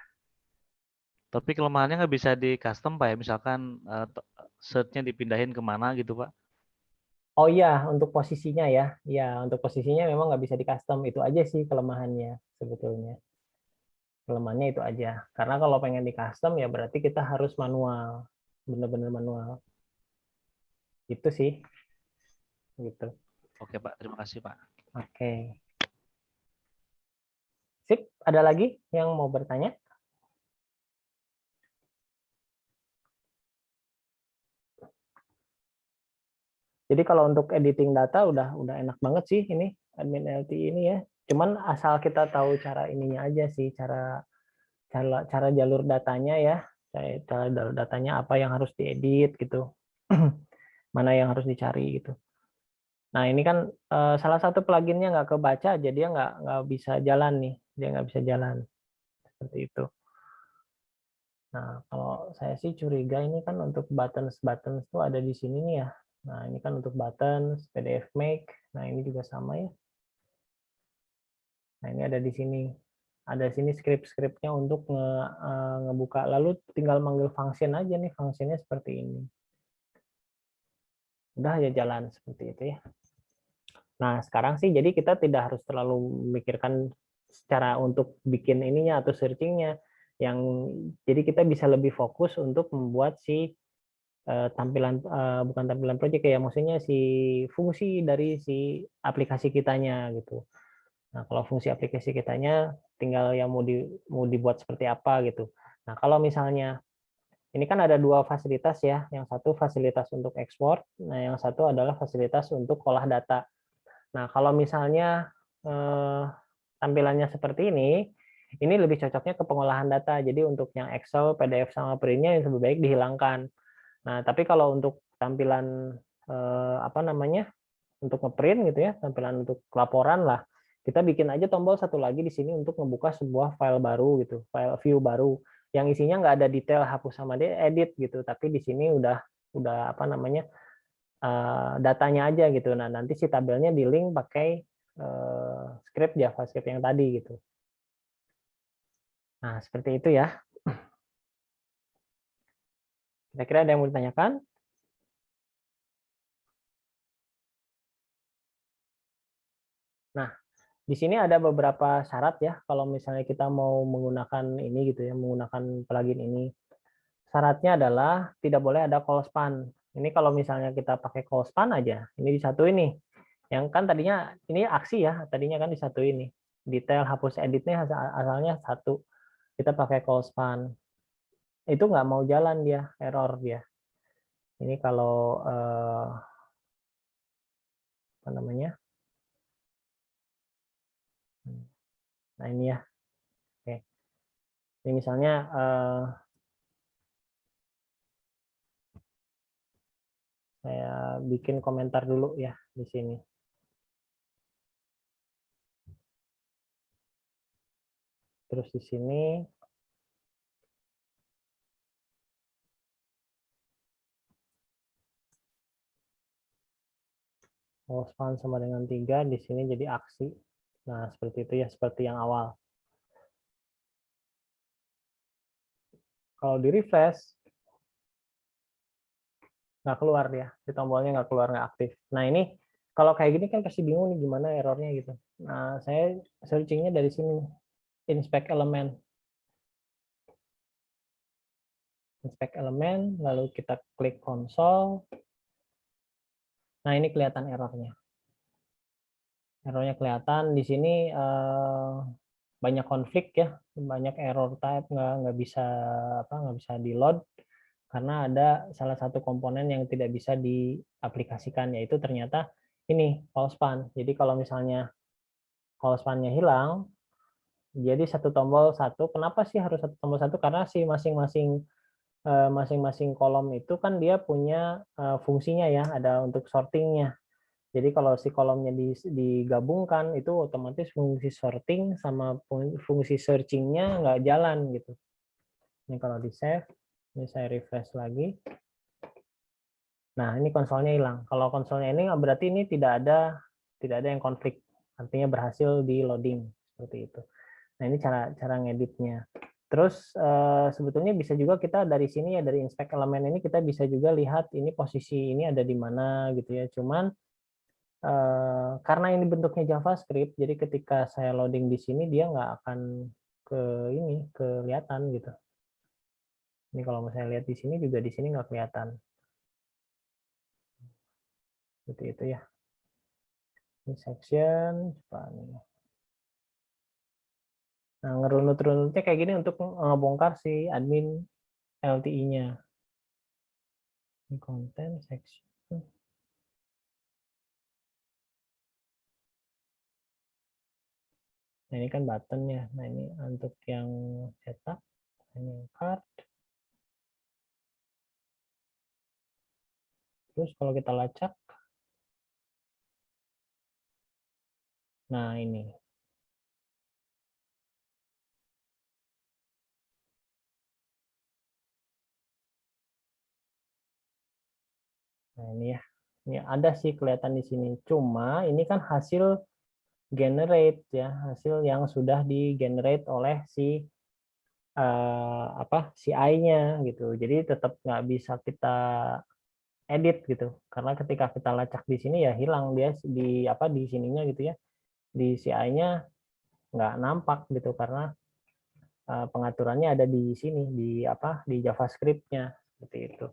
Tapi kelemahannya nggak bisa di custom Pak ya, misalkan search-nya dipindahin kemana gitu Pak? Oh iya, untuk posisinya ya. Ya, untuk posisinya memang nggak bisa di custom. Itu aja sih kelemahannya sebetulnya. Kelemahannya itu aja. Karena kalau pengen di custom ya berarti kita harus manual. Bener-bener manual. Itu sih. Gitu. Oke Pak, terima kasih Pak. Oke. Sip, ada lagi yang mau bertanya? Jadi kalau untuk editing data udah enak banget sih ini admin LT ini ya. Cuman asal kita tahu cara ininya aja sih, cara jalur datanya ya. Cara jalur datanya apa yang harus diedit gitu. Mana yang harus dicari gitu. Nah, ini kan salah satu pluginnya nggak kebaca, jadi dia nggak bisa jalan nih. Dia nggak bisa jalan. Seperti itu. Nah, kalau saya sih curiga ini kan untuk buttons tuh ada di sini nih ya. Nah, ini kan untuk buttons, PDF make. Nah, ini juga sama ya. Nah, ini ada di sini. Ada sini script-scriptnya untuk ngebuka. Lalu tinggal manggil function aja nih. Functionnya seperti ini. udah aja jalan seperti itu ya. Nah, sekarang sih jadi kita tidak harus terlalu memikirkan secara untuk bikin ininya atau searchingnya, yang jadi kita bisa lebih fokus untuk membuat si tampilan bukan tampilan project ya, maksudnya si fungsi dari si aplikasi kitanya gitu. Nah, kalau fungsi aplikasi kitanya tinggal yang mau dibuat seperti apa gitu. Nah, kalau misalnya ini kan ada dua fasilitas ya, yang satu fasilitas untuk ekspor, nah yang satu adalah fasilitas untuk olah data. Nah, kalau misalnya tampilannya seperti ini lebih cocoknya ke pengolahan data. Jadi untuk yang Excel, PDF sama printnya yang lebih baik dihilangkan. Nah, tapi kalau untuk tampilan apa namanya, untuk ngeprint gitu ya, tampilan untuk laporan lah, kita bikin aja tombol satu lagi di sini untuk membuka sebuah file baru gitu, file view baru yang isinya nggak ada detail hapus sama edit gitu, tapi di sini udah apa namanya, datanya aja gitu. Nah, nanti si tabelnya di link pakai script JavaScript yang tadi gitu. Nah, seperti itu ya. Kira-kira ada yang mau ditanyakan? Nah, di sini ada beberapa syarat ya, kalau misalnya kita mau menggunakan ini gitu ya, menggunakan plugin ini. Syaratnya adalah tidak boleh ada call span. Ini kalau misalnya kita pakai call span aja, ini disatuin nih. Yang kan tadinya ini aksi ya, tadinya kan disatuin nih. Detail hapus editnya asalnya satu. Kita pakai call span. Itu nggak mau jalan dia, error dia. Ini kalau apa namanya? Nah ini ya. Oke. Ini misalnya saya bikin komentar dulu ya di sini. Terus di sini call span sama dengan 3, di sini jadi aksi. Nah, seperti itu ya, seperti yang awal. Kalau di refresh, nggak keluar ya, di tombolnya nggak keluar, nggak aktif. Nah, ini kalau kayak gini kan pasti bingung nih gimana errornya gitu. Nah, saya searchingnya dari sini, inspect element. Inspect element, lalu kita klik console. Nah, ini kelihatan errornya. Errornya kelihatan di sini banyak konflik ya, banyak error type, nggak bisa nggak bisa di load karena ada salah satu komponen yang tidak bisa diaplikasikan, yaitu ternyata ini call span. Jadi kalau misalnya call span-nya hilang, jadi satu tombol satu. Kenapa sih harus satu tombol satu? Karena si masing-masing kolom itu kan dia punya fungsinya ya, ada untuk sortingnya. Jadi kalau si kolomnya digabungkan itu otomatis fungsi sorting sama fungsi searching-nya nggak jalan gitu. Ini kalau di save, ini saya refresh lagi. Nah, ini konsolnya hilang. Kalau konsolnya ini berarti ini tidak ada yang konflik. Artinya berhasil di loading seperti itu. Nah, ini cara ngeditnya. Terus sebetulnya bisa juga kita dari sini ya, dari inspect elemen ini kita bisa juga lihat ini posisi ini ada di mana gitu ya. Cuman karena ini bentuknya JavaScript, jadi ketika saya loading di sini dia nggak akan kelihatan gitu. Ini kalau saya lihat di sini juga di sini nggak kelihatan. Seperti itu ya. Ini section, nah ngerunut-runutnya kayak gini untuk ngebongkar si admin LTI-nya. Ini content section. Nah, ini kan button-nya. Nah, ini untuk yang cetak, ini yang card. Terus kalau kita lacak, nah ini. Nah, ini ya. Ini ada sih kelihatan di sini. Cuma ini kan hasil generate ya, hasil yang sudah di-generate oleh si CI-nya gitu. Jadi tetap nggak bisa kita edit gitu. Karena ketika kita lacak di sini ya hilang dia di apa di sininya gitu ya. Di CI-nya nggak nampak gitu karena pengaturannya ada di sini di apa di JavaScript-nya seperti itu.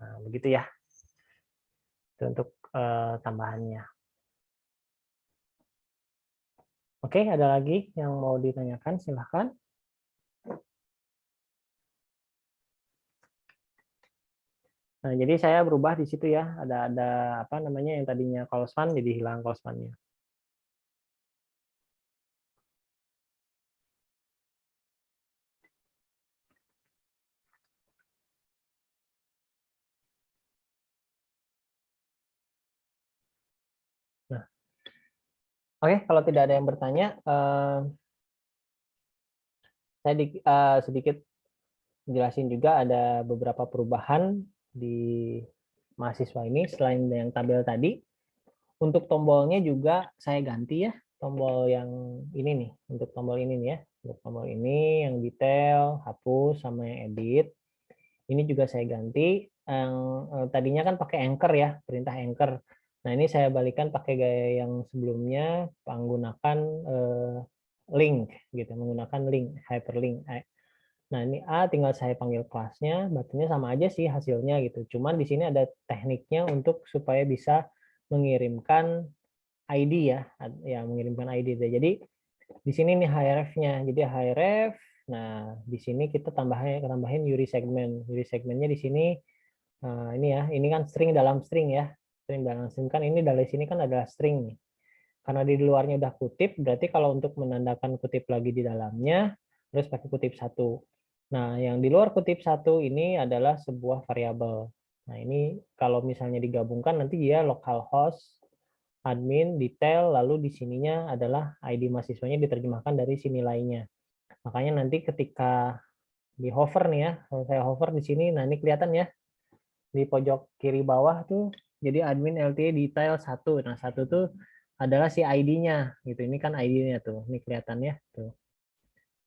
Nah, begitu ya. Itu untuk tambahannya. Oke, ada lagi yang mau ditanyakan? Silahkan. Nah, jadi saya berubah di situ ya. Ada apa namanya yang tadinya call span jadi hilang call span-nya. Nah, oke, kalau tidak ada yang bertanya, saya sedikit jelasin juga ada beberapa perubahan di mahasiswa ini selain yang tabel tadi. Untuk tombolnya juga saya ganti ya, tombol yang ini nih, untuk tombol ini nih ya. Untuk tombol ini yang detail, hapus sama yang edit. Ini juga saya ganti. Yang tadinya kan pakai anchor ya, perintah anchor. Nah, ini saya balikan pakai gaya yang sebelumnya menggunakan link gitu, menggunakan link, hyperlink. Nah, ini A tinggal saya panggil kelasnya, buttonnya sama aja sih hasilnya gitu. Cuman di sini ada tekniknya untuk supaya bisa mengirimkan ID ya, mengirimkan ID. Jadi di sini nih href-nya. Jadi href, nah di sini kita tambahin URI segment. URI segmentnya di sini ini ya, ini kan string dalam string ya. String dalam string kan ini dari sini kan adalah string nih. Karena di luarnya udah kutip, berarti kalau untuk menandakan kutip lagi di dalamnya, harus pakai kutip satu. Nah, yang di luar kutip satu ini adalah sebuah variabel. Nah, ini kalau misalnya digabungkan nanti dia localhost, admin, detail, lalu di sininya adalah ID mahasiswanya diterjemahkan dari si nilainya. Makanya nanti ketika di hover nih ya, kalau saya hover di sini, nah ini kelihatan ya, di pojok kiri bawah tuh, jadi admin LTA detail 1. Nah, 1 tuh adalah si ID-nya gitu. Ini kan ID-nya tuh. Ini kelihatan ya tuh.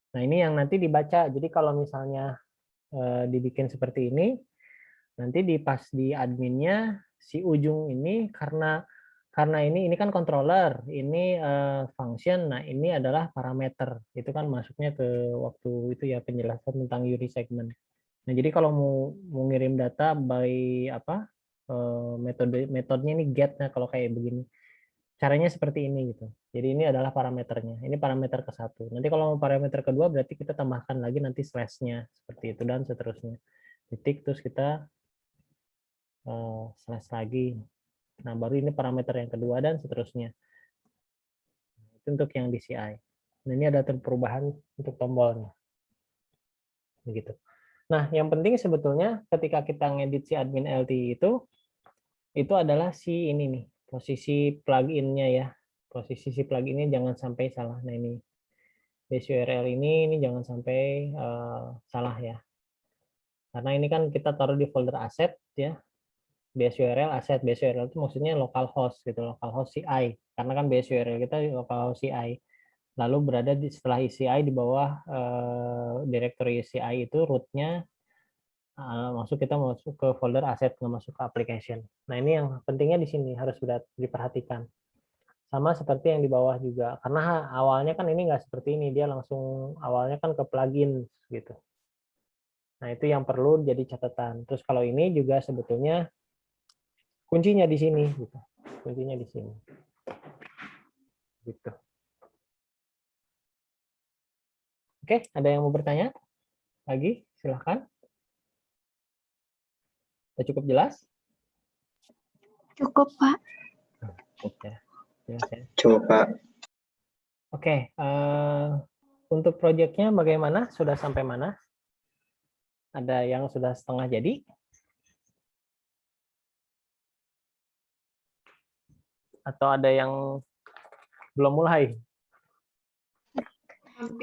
Nah, ini yang nanti dibaca. Jadi kalau misalnya dibikin seperti ini, nanti di pas di adminnya si ujung ini karena ini kan controller, ini function. Nah, ini adalah parameter. Itu kan masuknya ke waktu itu ya penjelasan tentang URI segment. Nah, jadi kalau mau ngirim data by apa metodenya ini get, nah kalau kayak begini caranya seperti ini gitu. Jadi ini adalah parameternya. Ini parameter ke satu. Nanti kalau mau parameter kedua berarti kita tambahkan lagi nanti slash-nya seperti itu dan seterusnya. Titik terus kita slash lagi. Nah, baru ini parameter yang kedua dan seterusnya. Itu untuk yang di CI. Nah, ini ada perubahan untuk tombolnya. Begitu. Nah, yang penting sebetulnya ketika kita ngedit si admin LT itu adalah si ini nih, posisi plugin-nya ya. Posisi si plugin-nya jangan sampai salah. Nah, ini base URL ini jangan sampai salah ya. Karena ini kan kita taruh di folder asset ya. Base URL asset, base URL itu maksudnya localhost gitu, localhost CI. Karena kan base URL kita localhost CI. Lalu berada setelah CI di bawah directory CI itu root-nya kita masuk ke folder asset, nggak masuk ke application. Nah, ini yang pentingnya di sini harus diperhatikan. Sama seperti yang di bawah juga. Karena awalnya kan ini nggak seperti ini, dia langsung awalnya kan ke plugin gitu. Nah, itu yang perlu jadi catatan. Terus kalau ini juga sebetulnya kuncinya di sini gitu. Kuncinya di sini. Gitu. Oke, ada yang mau bertanya? Lagi, silahkan. Sudah cukup jelas? Cukup, Pak. Oke, jelas ya. Cukup, Pak. Oke, untuk proyeknya bagaimana? Sudah sampai mana? Ada yang sudah setengah jadi? Atau ada yang belum mulai?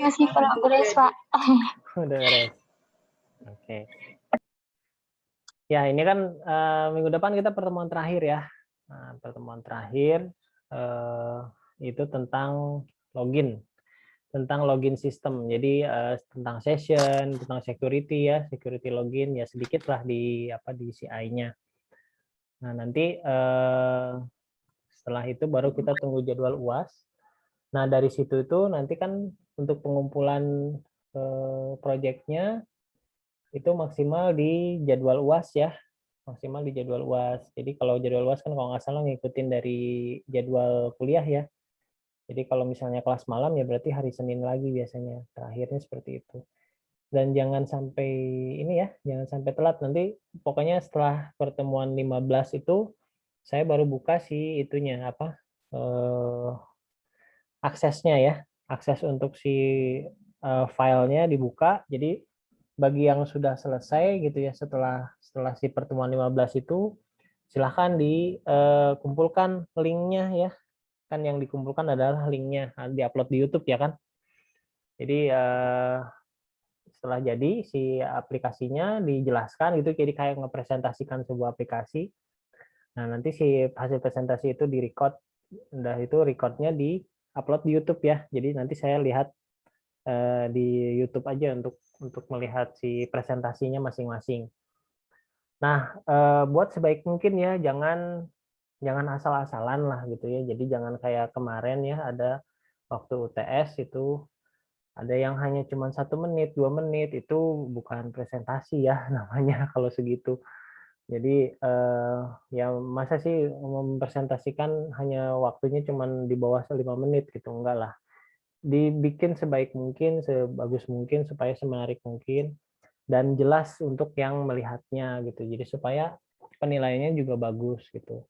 Masih progres, Pak. Udah beres. Oke. Ya, ini kan minggu depan kita pertemuan terakhir ya. Nah, pertemuan terakhir itu tentang login. tentang login system. Jadi tentang session, tentang security ya, security login ya sedikit lah di CI-nya. Nah, nanti setelah itu baru kita tunggu jadwal UAS. Nah, dari situ itu nanti kan untuk pengumpulan proyeknya itu maksimal di jadwal UAS ya, maksimal di jadwal UAS. Jadi kalau jadwal UAS kan kalau nggak salah ngikutin dari jadwal kuliah ya. Jadi kalau misalnya kelas malam ya berarti hari Senin lagi biasanya. Terakhirnya seperti itu. Dan jangan sampai ini ya, jangan sampai telat. Nanti pokoknya setelah pertemuan 15 itu saya baru buka si itunya aksesnya ya. Akses untuk si filenya dibuka. Jadi bagi yang sudah selesai gitu ya setelah si pertemuan 15 itu silahkan dikumpulkan linknya ya. Kan yang dikumpulkan adalah linknya diupload di YouTube ya kan. Jadi setelah jadi si aplikasinya dijelaskan gitu, jadi kayak ngepresentasikan sebuah aplikasi. Nah nanti si hasil presentasi itu direcord, udah itu recordnya di upload di YouTube ya. Jadi nanti saya lihat di YouTube aja untuk melihat si presentasinya masing-masing. Nah buat sebaik mungkin ya, jangan asal-asalan lah gitu ya. Jadi jangan kayak kemarin ya, ada waktu UTS itu ada yang hanya cuma 1 menit, 2 menit, itu bukan presentasi ya namanya kalau segitu. Jadi ya masa sih mempresentasikan hanya waktunya cuma di bawah 5 menit gitu, enggak lah. Dibikin sebaik mungkin, sebagus mungkin, supaya semenarik mungkin, dan jelas untuk yang melihatnya gitu. Jadi supaya penilaiannya juga bagus gitu.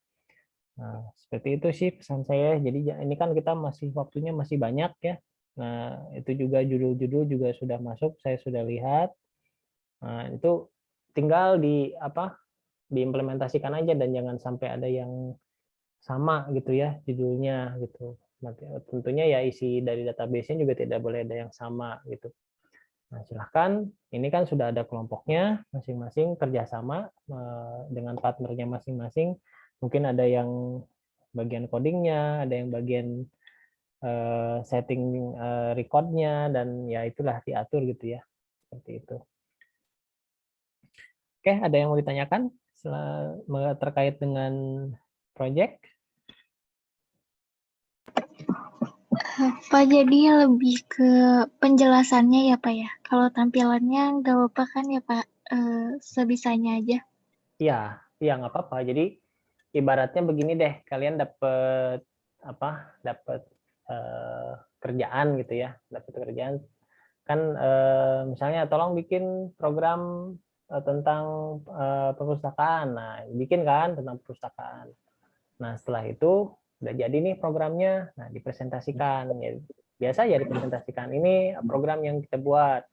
Nah, seperti itu sih pesan saya. Jadi ini kan kita waktunya masih banyak ya. Nah, itu juga judul-judul juga sudah masuk, saya sudah lihat. Nah, itu tinggal diimplementasikan aja dan jangan sampai ada yang sama gitu ya judulnya gitu. Nanti tentunya ya isi dari database-nya juga tidak boleh ada yang sama gitu. Nah, silahkan, ini kan sudah ada kelompoknya, masing-masing kerjasama dengan partnernya masing-masing. Mungkin ada yang bagian codingnya, ada yang bagian setting recordnya, dan ya itulah diatur gitu ya, seperti itu. Oke, ada yang mau ditanyakan terkait dengan project? Pak, jadi lebih ke penjelasannya ya Pak ya. Kalau tampilannya nggak apa-apa kan ya Pak, sebisanya aja. Iya, iya nggak apa-apa. Jadi ibaratnya begini deh, kalian dapat kerjaan gitu ya, dapat kerjaan kan misalnya tolong bikin program tentang perpustakaan. Nah, bikin kan tentang perpustakaan. Nah, setelah itu udah jadi nih programnya, nah dipresentasikan. Ya, biasa ya dipresentasikan, ini program yang kita buat.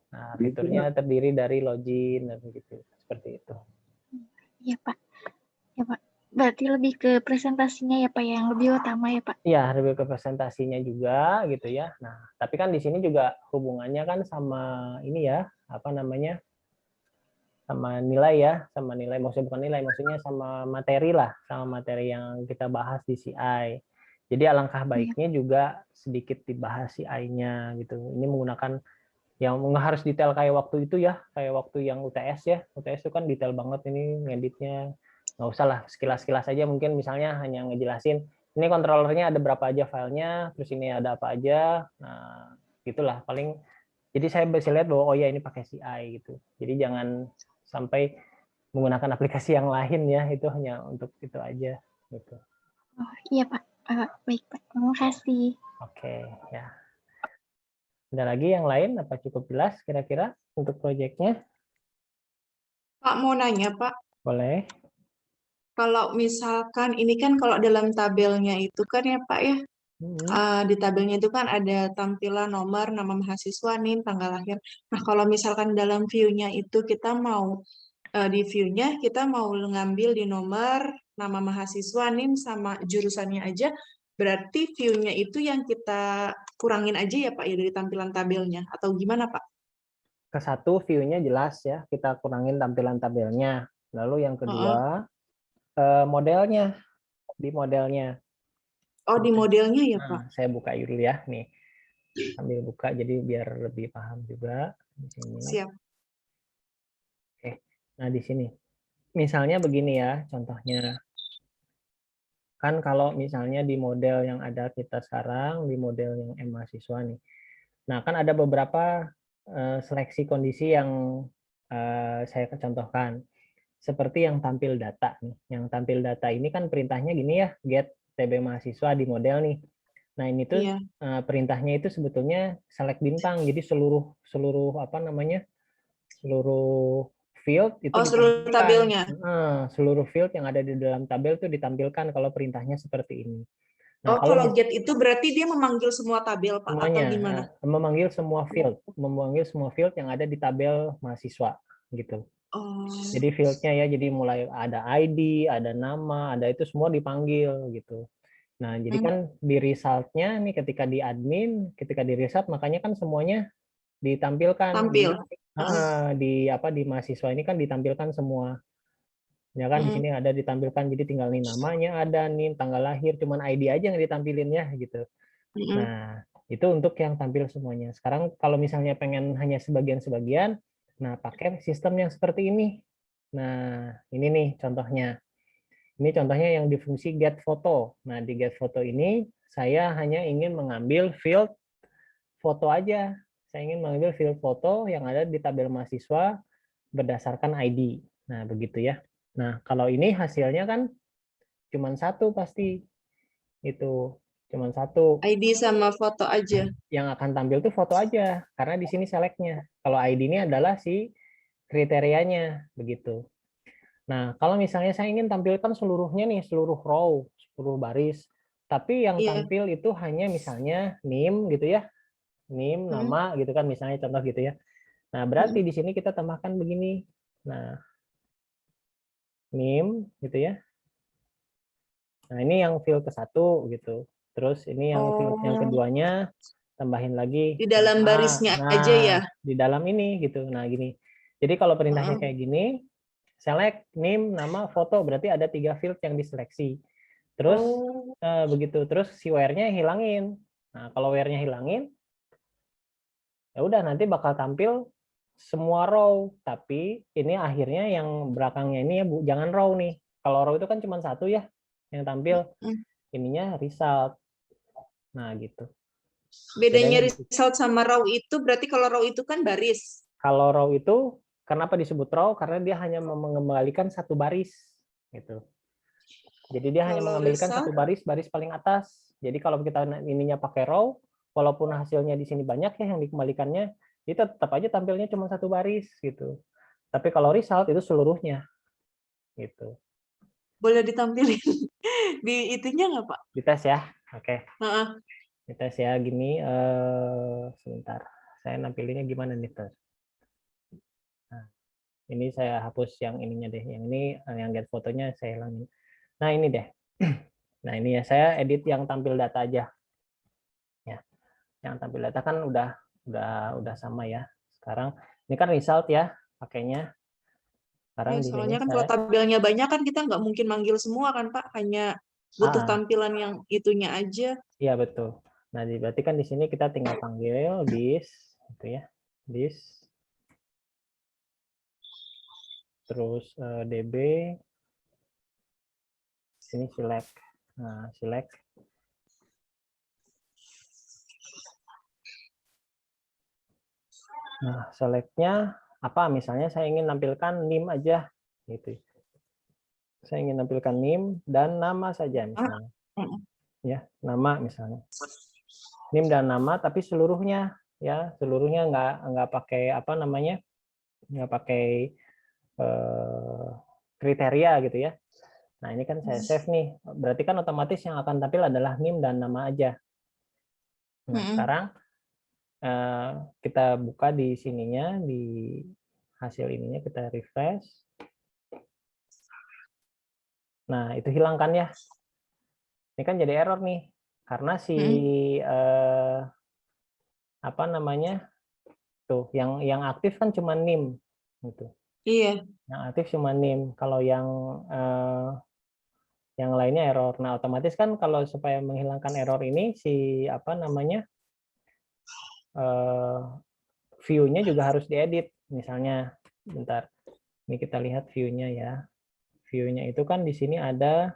Nah, fiturnya terdiri dari login dan begitu, seperti itu. Ya Pak. Ya Pak. Berarti lebih ke presentasinya ya Pak, yang lebih utama ya Pak. Iya, lebih ke presentasinya juga gitu ya. Nah, tapi kan di sini juga hubungannya kan sama ini ya, sama nilai ya, sama nilai, maksudnya bukan nilai, maksudnya sama materi lah, sama materi yang kita bahas di CI. Jadi alangkah baiknya juga sedikit dibahas CI-nya gitu. Ini menggunakan yang nggak harus detail kayak waktu itu ya, kayak waktu yang UTS ya. UTS itu kan detail banget ini ngeditnya. Nggak usah lah, sekilas-sekilas aja, mungkin misalnya hanya ngejelasin ini kontrolernya ada berapa aja filenya, terus ini ada apa aja. Nah, gitulah paling. Jadi saya bisa lihat bahwa oh ya ini pakai CI gitu. Jadi jangan sampai menggunakan aplikasi yang lain ya, itu hanya untuk itu aja gitu. Oh, iya Pak. Baik Pak, terima kasih. Oke, ya. Ada lagi yang lain? Apa cukup jelas kira-kira untuk proyeknya? Pak mau nanya Pak, Boleh. kalau misalkan ini kan kalau dalam tabelnya itu kan ya Pak ya, di tabelnya itu kan ada tampilan nomor, nama mahasiswa, NIM, tanggal lahir. Nah kalau misalkan dalam view-nya itu kita mau di view-nya kita mau ngambil di nomor, nama mahasiswa, NIM, sama jurusannya aja, berarti view-nya itu yang kita kurangin aja ya Pak ya dari tampilan tabelnya, atau gimana Pak? Ke satu view-nya jelas ya, kita kurangin tampilan tabelnya. Lalu yang kedua modelnya, di modelnya. Oh di modelnya ya Pak? Nah, saya buka dulu ya nih. Sambil buka jadi biar lebih paham juga di sini. Siap. Oke. Nah, di sini. Misalnya begini ya contohnya. Kan kalau misalnya di model yang ada kita sekarang, di model yang mahasiswa nih. Nah, kan ada beberapa seleksi kondisi yang saya contohkan. Seperti yang tampil data nih. Yang tampil data ini kan perintahnya gini ya, get TB mahasiswa di model nih. Nah, ini tuh Iya. perintahnya itu sebetulnya select bintang. Jadi seluruh apa namanya? Seluruh field itu Oh, seluruh ditampilkan. tabelnya. Seluruh field yang ada di dalam tabel itu ditampilkan kalau perintahnya seperti ini. Nah, Oh, kalau get itu berarti dia memanggil semua tabel, Pak, atau semuanya gimana? memanggil semua field yang ada di tabel mahasiswa gitu. Oh, Jadi fieldnya ya, jadi mulai ada ID, ada nama, ada itu semua dipanggil gitu. Nah, jadi kan di result-nya nih ketika di admin, ketika di result makanya kan semuanya ditampilkan tampil. di mahasiswa ini kan ditampilkan semua. Ya kan di sini ada ditampilkan, jadi tinggal nih namanya ada nih, tanggal lahir, cuman ID aja yang ditampilin ya gitu. Nah, itu untuk yang tampil semuanya. Sekarang kalau misalnya pengen hanya sebagian-sebagian, nah pakai sistem yang seperti ini. Nah, ini nih contohnya. Ini contohnya yang di fungsi get foto. Nah, di get foto ini saya hanya ingin mengambil field foto aja. Saya ingin mengambil field foto yang ada di tabel mahasiswa berdasarkan ID. Nah, begitu ya. Nah, kalau ini hasilnya kan cuma satu pasti. Itu cuma satu. ID sama foto aja. Yang akan tampil tuh foto aja, karena di sini select-nya. Kalau ID ini adalah si kriterianya, begitu. Nah, kalau misalnya saya ingin tampilkan seluruhnya nih, seluruh row, seluruh baris, tapi yang Iya. tampil itu hanya misalnya name gitu ya, name, nama gitu kan, misalnya contoh gitu ya. Nah, berarti di sini kita tambahkan begini. Nah, name gitu ya. Nah, ini yang field ke-1 gitu. Terus ini yang field yang keduanya tambahin lagi Di dalam nama. barisnya Nah, aja ya. di dalam ini gitu. Nah, gini. Jadi kalau perintahnya kayak gini, select name, nama, foto, berarti ada 3 field yang diseleksi. Terus begitu. Terus si where-nya hilangin. Nah, kalau where-nya hilangin, ya udah nanti bakal tampil semua row, tapi ini akhirnya yang belakangnya ini ya Bu, jangan row nih. Kalau row itu kan cuma satu ya yang tampil. Ininya result. Nah, gitu. Bedanya Bedanya result sama row itu berarti kalau row itu kan baris. Kalau row itu kenapa disebut row? Karena dia hanya mengembalikan satu baris gitu. Jadi dia hanya Kalau mengambilkan result? satu baris paling atas. Jadi kalau kita ininya pakai row, walaupun hasilnya di sini banyak ya yang dikembalikannya, itu tetap aja tampilnya cuma satu baris gitu. Tapi kalau result itu seluruhnya gitu. Boleh ditampilin di itunya nggak, Pak? Dites ya. Oke. Heeh. Dites ya gini sebentar. Saya nampilinnya gimana nih, Tes? Nah, ini saya hapus yang ininya deh. Yang ini yang get fotonya saya hilangin. Nah, ini deh. Nah, ini ya saya edit yang tampil data aja. Ya. Yang tampil data kan udah sama ya. Sekarang ini kan result ya pakainya. Sekarang Ya, di sini soalnya kan kalau saya tabelnya banyak kan kita nggak mungkin manggil semua kan, Pak. Hanya butuh tampilan yang itunya aja. Iya, betul. Nah, berarti kan di sini kita tinggal panggil this gitu ya. This terus db sini select. Nah, select. Nah, selectnya apa? Misalnya saya ingin nampilkan name aja gitu. Saya ingin nampilkan name dan nama saja misalnya. Ya, nama misalnya. Name dan nama tapi seluruhnya ya, seluruhnya nggak pakai apa namanya? Nggak pakai kriteria gitu ya. Nah, ini kan saya save nih. Berarti kan otomatis yang akan tampil adalah name dan nama aja. Nah, sekarang kita buka di sininya, di hasil ininya kita refresh. Nah, itu hilang kan ya. Ini kan jadi error nih. Karena si apa namanya? Tuh, yang aktif kan cuma name gitu. Iya. Yang aktif cuma name. Kalau yang lainnya error. Nah, otomatis kan kalau supaya menghilangkan error ini si apa namanya? view-nya juga harus diedit. Misalnya, bentar, ini kita lihat view-nya ya. View-nya itu kan di sini ada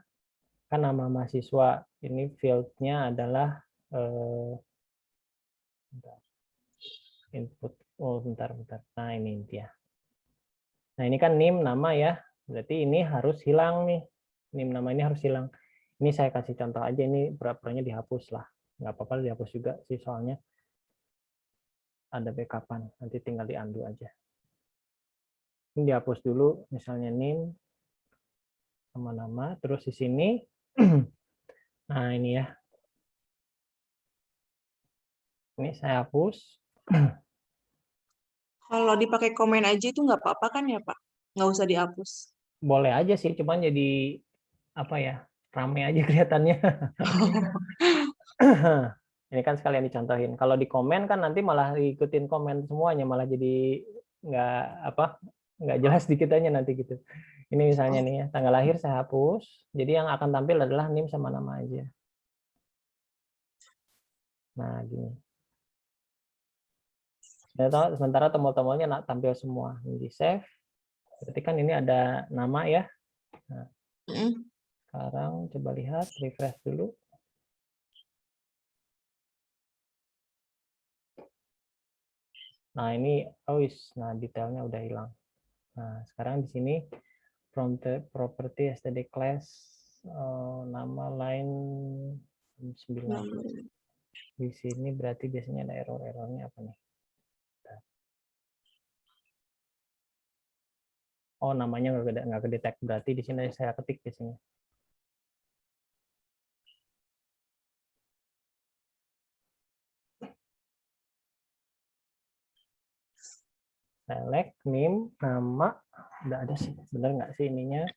kan nama mahasiswa. Ini field-nya adalah input. Oh, bentar. Nah, ini dia. Nah, ini kan NIM nama ya. Berarti ini harus hilang nih. NIM nama ini harus hilang. Ini saya kasih contoh aja, ini pura-puranya dihapus lah. Nggak apa-apa dihapus juga sih, soalnya ada backup-an. Nanti tinggal di undo aja. Ini dihapus dulu, misalnya NIM, nama-nama. Terus di sini, nah ini ya. Ini saya hapus. Kalau dipakai komen aja itu nggak apa-apa kan ya Pak? Nggak usah dihapus. Boleh aja sih, cuman jadi apa ya, rame aja kelihatannya. Ini kan sekalian dicontohin. Kalau di komen kan nanti malah ikutin komen semuanya, malah jadi nggak jelas dikit aja nanti gitu. Ini misalnya nih ya, tanggal lahir saya hapus, jadi yang akan tampil adalah NIM sama nama aja. Nah gini. Sementara tombol-tombolnya tampil semua. Ini di save. Berarti kan ini ada nama ya. Nah, sekarang coba lihat, refresh dulu. Nah ini, nah detailnya udah hilang. Nah sekarang di sini from the property std class nama line 9. Di sini berarti biasanya ada error-errornya apa nih? Oh namanya nggak kedetek, berarti di sini saya ketik biasanya. Select NIM nama, udah ada sih, bener nggak sih ininya?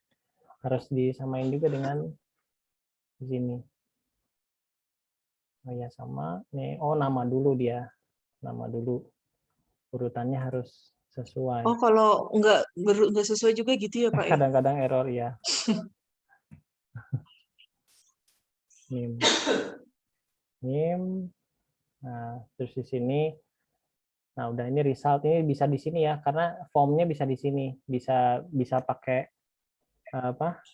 Harus disamain juga dengan di sini. Oh ya sama nih, nama dulu dia, nama dulu, urutannya harus sesuai. Oh kalau nggak sesuai juga gitu ya Pak ya? Kadang-kadang error ya. NIM, nah terus di sini, nah udah ini result, ini bisa di sini ya, karena formnya bisa di sini, bisa pakai apa?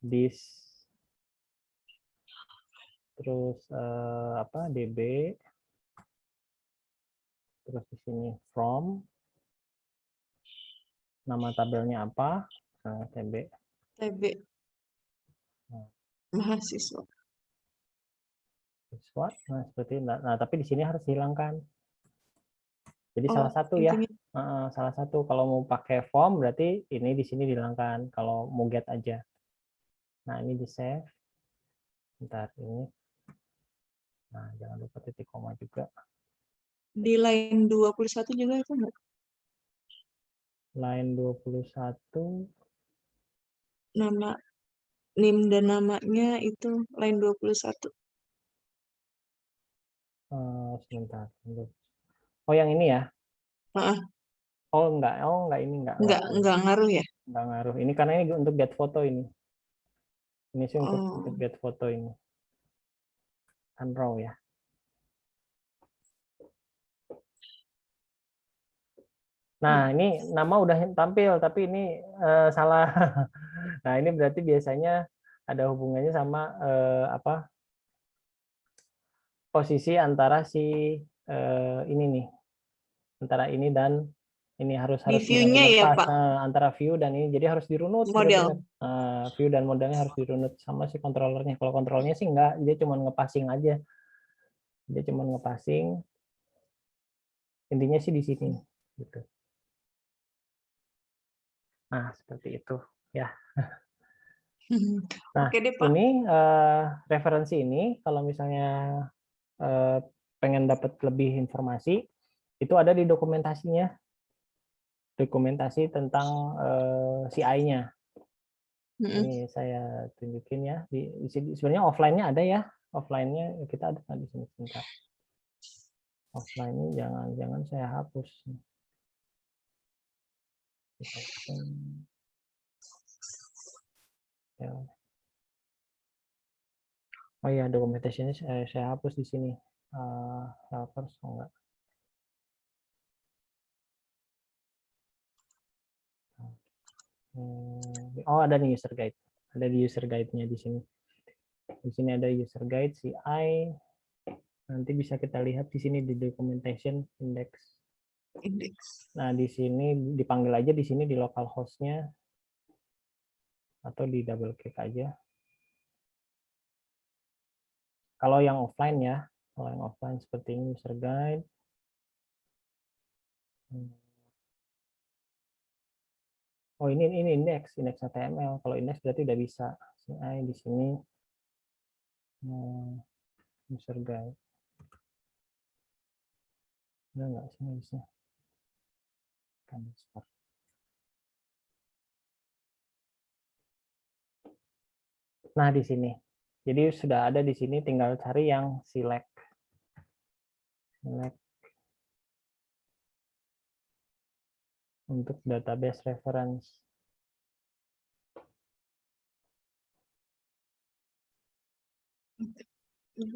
This, terus DB, terus di sini from, nama tabelnya apa, TB. Mahasiswa. Nah seperti, nah tapi di sini harus dihilangkan. Jadi salah satu ya, salah satu. Kalau mau pakai form berarti ini di sini dihilangkan. Kalau mau get aja. Nah ini di save. Bentar ini. Nah jangan lupa titik koma juga. Di line 21 juga itu enggak? Line 21. Nama NIM dan namanya itu line 21. Sebentar. Oh yang ini ya? Oh enggak ini enggak ngaruh ya? Enggak ngaruh. Ini karena ini untuk get foto ini. Ini sih untuk get foto ini. Kan raw ya. Nah, ini nama udah tampil, tapi ini salah. Nah, ini berarti biasanya ada hubungannya sama posisi antara si ini nih, antara ini dan ini harus view-nya ya, pas Pak? Antara view dan ini, jadi harus dirunut model. View dan modelnya harus dirunut sama si kontrolernya. Kalau kontrolnya sih enggak, dia cuma ngepassing aja. Dia cuma ngepassing. Intinya sih di sini, gitu. Nah, seperti itu ya. Nah, Oke deh, Pak. ini referensi ini kalau misalnya pengen dapat lebih informasi, itu ada di dokumentasinya. Dokumentasi tentang CI-nya. Ini saya tunjukin ya. Di sini sebenarnya offline-nya ada ya. Offline-nya kita ada di sini sebentar. Offline-nya jangan saya hapus. Oh ya, dokumentasinya saya hapus di sini. Helpers enggak. Oh, ada nih user guide. Ada di user guide-nya di sini. Di sini ada user guide CI. Nanti bisa kita lihat di sini di documentation index. Nah, di sini dipanggil aja di sini di localhost-nya atau di double click aja. Kalau yang offline ya, kalau yang offline seperti ini user guide. Oh, ini index HTML. Kalau index berarti udah bisa. CI di sini user guide. Udah nggak sih bisa. Nah, di sini. Jadi sudah ada di sini, tinggal cari yang select. Untuk database reference.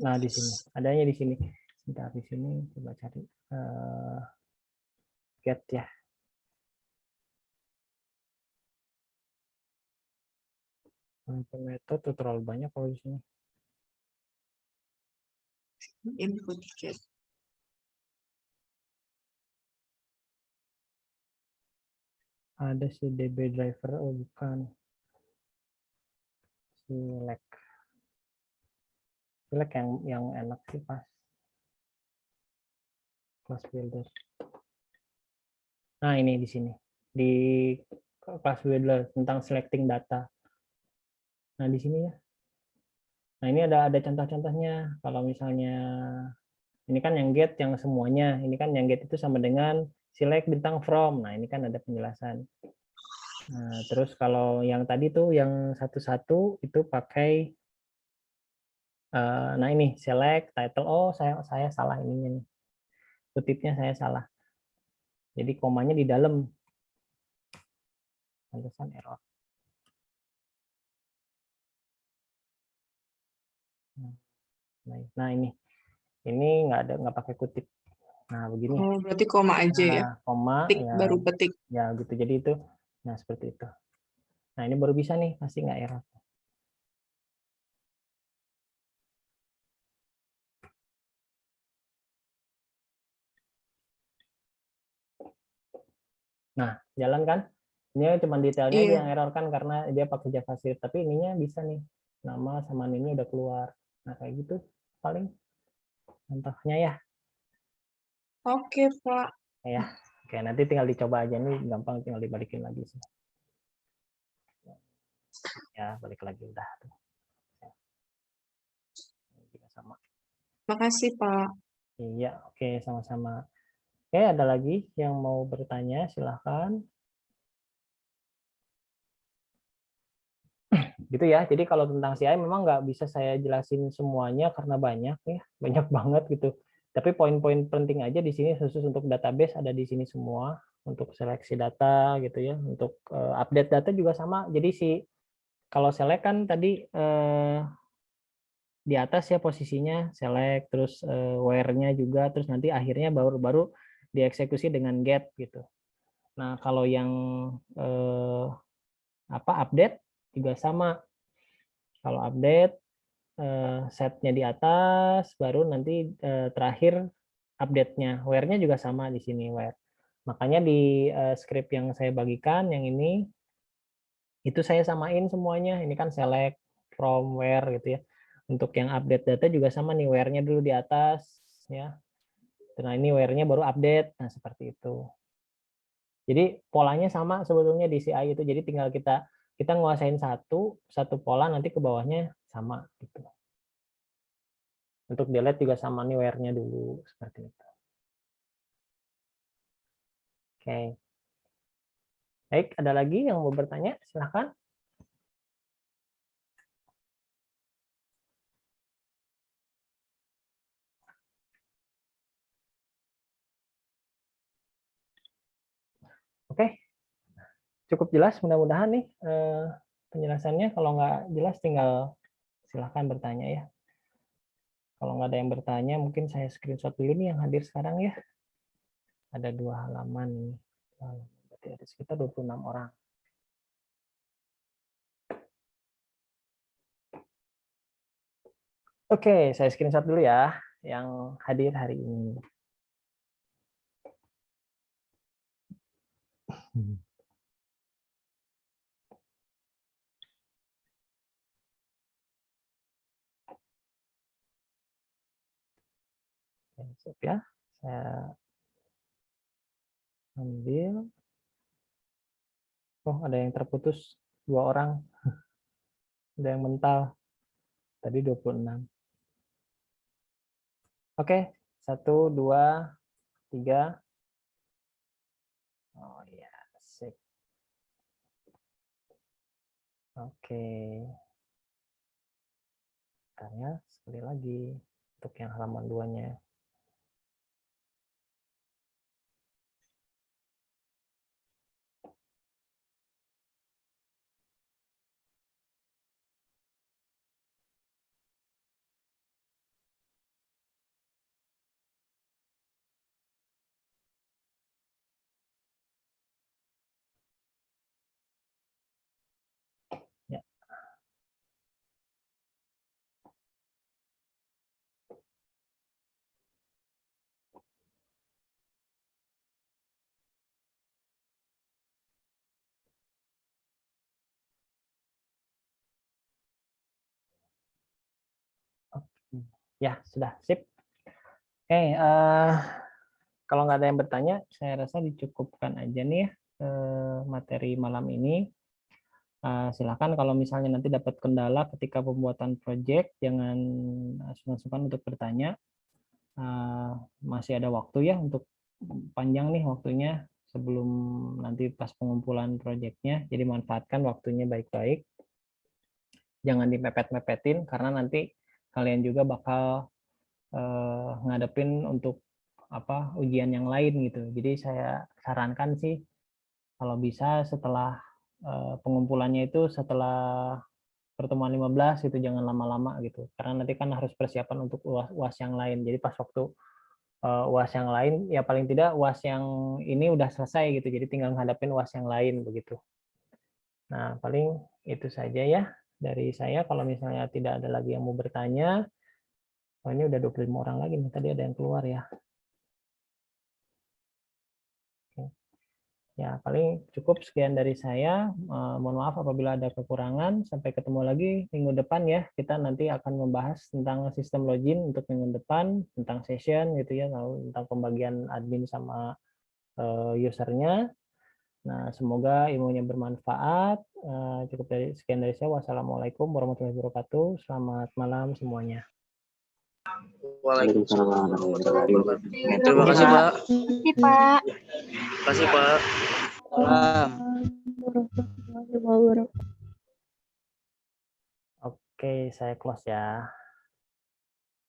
Nah, di sini. Adanya di sini. Sebentar, di sini coba cari get ya. Untuk metode terlalu banyak kalau di sini. Input get. Ada si DB driver, oh bukan. Select yang enak sih pas. Class builder. Nah, ini di sini. Di class builder tentang selecting data. Nah, di sini ya. Nah, ini ada contoh-contohnya. Kalau misalnya ini kan yang get yang semuanya, ini kan yang get itu sama dengan select bintang from. Nah, ini kan ada penjelasan. Nah, terus kalau yang tadi tuh yang satu-satu itu pakai nah ini select title. Oh, saya salah ininya nih. Kutipnya saya salah. Jadi komanya di dalam. Pantesan error. Nah, ini nggak pakai kutip. Nah, begini. Oh, berarti koma aja ya. Koma Petik ya, baru petik. ya gitu. Jadi itu, nah seperti itu. Nah, ini baru bisa nih, pasti nggak error. Nah, jalan kan? Ini cuma detailnya aja yang error kan karena dia pakai JavaScript. Tapi ininya bisa nih, nama sama name-nya udah keluar. Nah, kayak gitu paling contohnya ya. Oke, Pak. Ya, oke, nanti tinggal dicoba aja nih, gampang tinggal dibalikin lagi sih. Ya, balik lagi udah. Sama. Makasih, Pak. Iya, oke, sama-sama. Oke, ada lagi yang mau bertanya, silahkan. Gitu ya, jadi kalau tentang CI memang nggak bisa saya jelasin semuanya karena banyak ya, banyak banget gitu. Tapi poin-poin penting aja di sini khusus untuk database ada di sini semua, untuk seleksi data gitu ya, untuk update data juga sama. Jadi kalau select kan tadi di atas ya posisinya select, terus where-nya juga, terus nanti akhirnya baru dieksekusi dengan get gitu. Nah, kalau yang update juga sama. Kalau update setnya di atas, baru nanti terakhir update-nya. Where-nya juga sama di sini where. Makanya di script yang saya bagikan yang ini itu saya samain semuanya. Ini kan select from where gitu ya. Untuk yang update data juga sama nih, where-nya dulu di atas ya. Nah, ini where-nya baru update. Nah, seperti itu. Jadi polanya sama sebetulnya di CI itu. Jadi tinggal kita nguasain satu pola, nanti ke bawahnya sama gitu. Untuk delete juga sama nih where-nya dulu seperti itu. Oke. Baik, ada lagi yang mau bertanya? Silahkan. Oke. Cukup jelas mudah-mudahan nih penjelasannya. Kalau nggak jelas tinggal silahkan bertanya ya. Kalau nggak ada yang bertanya, mungkin saya screenshot dulu nih yang hadir sekarang ya. Ada 2 halaman nih. Berarti ada sekitar 26 orang. Oke, saya screenshot dulu ya yang hadir hari ini. Siap ya, saya ambil. Oh, ada yang terputus 2 orang. Ada yang mental. Tadi 26. Oke, 1, 2, 3. Oh iya, sip. Oke. Tanya sekali lagi untuk yang halaman 2-nya. Ya. Ya, sudah sip. Oke, kalau nggak ada yang bertanya, saya rasa dicukupkan aja nih ya materi malam ini. Silakan kalau misalnya nanti dapat kendala ketika pembuatan project, jangan sungkan-sungkan untuk bertanya. Masih ada waktu ya untuk panjang nih waktunya sebelum nanti pas pengumpulan projectnya. Jadi manfaatkan waktunya baik-baik. Jangan dipepet-mepetin karena nanti kalian juga bakal ngadepin untuk ujian yang lain gitu. Jadi saya sarankan sih kalau bisa setelah pengumpulannya itu setelah pertemuan 15 itu jangan lama-lama gitu. Karena nanti kan harus persiapan untuk UAS yang lain. Jadi pas waktu UAS yang lain ya paling tidak UAS yang ini udah selesai gitu. Jadi tinggal ngadepin UAS yang lain begitu. Nah, paling itu saja ya dari saya. Kalau misalnya tidak ada lagi yang mau bertanya, oh ini udah 25 orang lagi nih. Tadi ada yang keluar ya. Ya, paling cukup sekian dari saya. Mohon maaf apabila ada kekurangan. Sampai ketemu lagi minggu depan ya. Kita nanti akan membahas tentang sistem login untuk minggu depan, tentang session gitu ya, lalu tentang pembagian admin sama usernya. Nah, semoga ilmunya bermanfaat. Cukup sekian dari saya. Wassalamualaikum warahmatullahi wabarakatuh. Selamat malam semuanya. Waalaikumsalam warahmatullahi wabarakatuh. Terima kasih, Pak. Terima kasih, Pak. Terima kasih, Pak. Oke, saya close ya.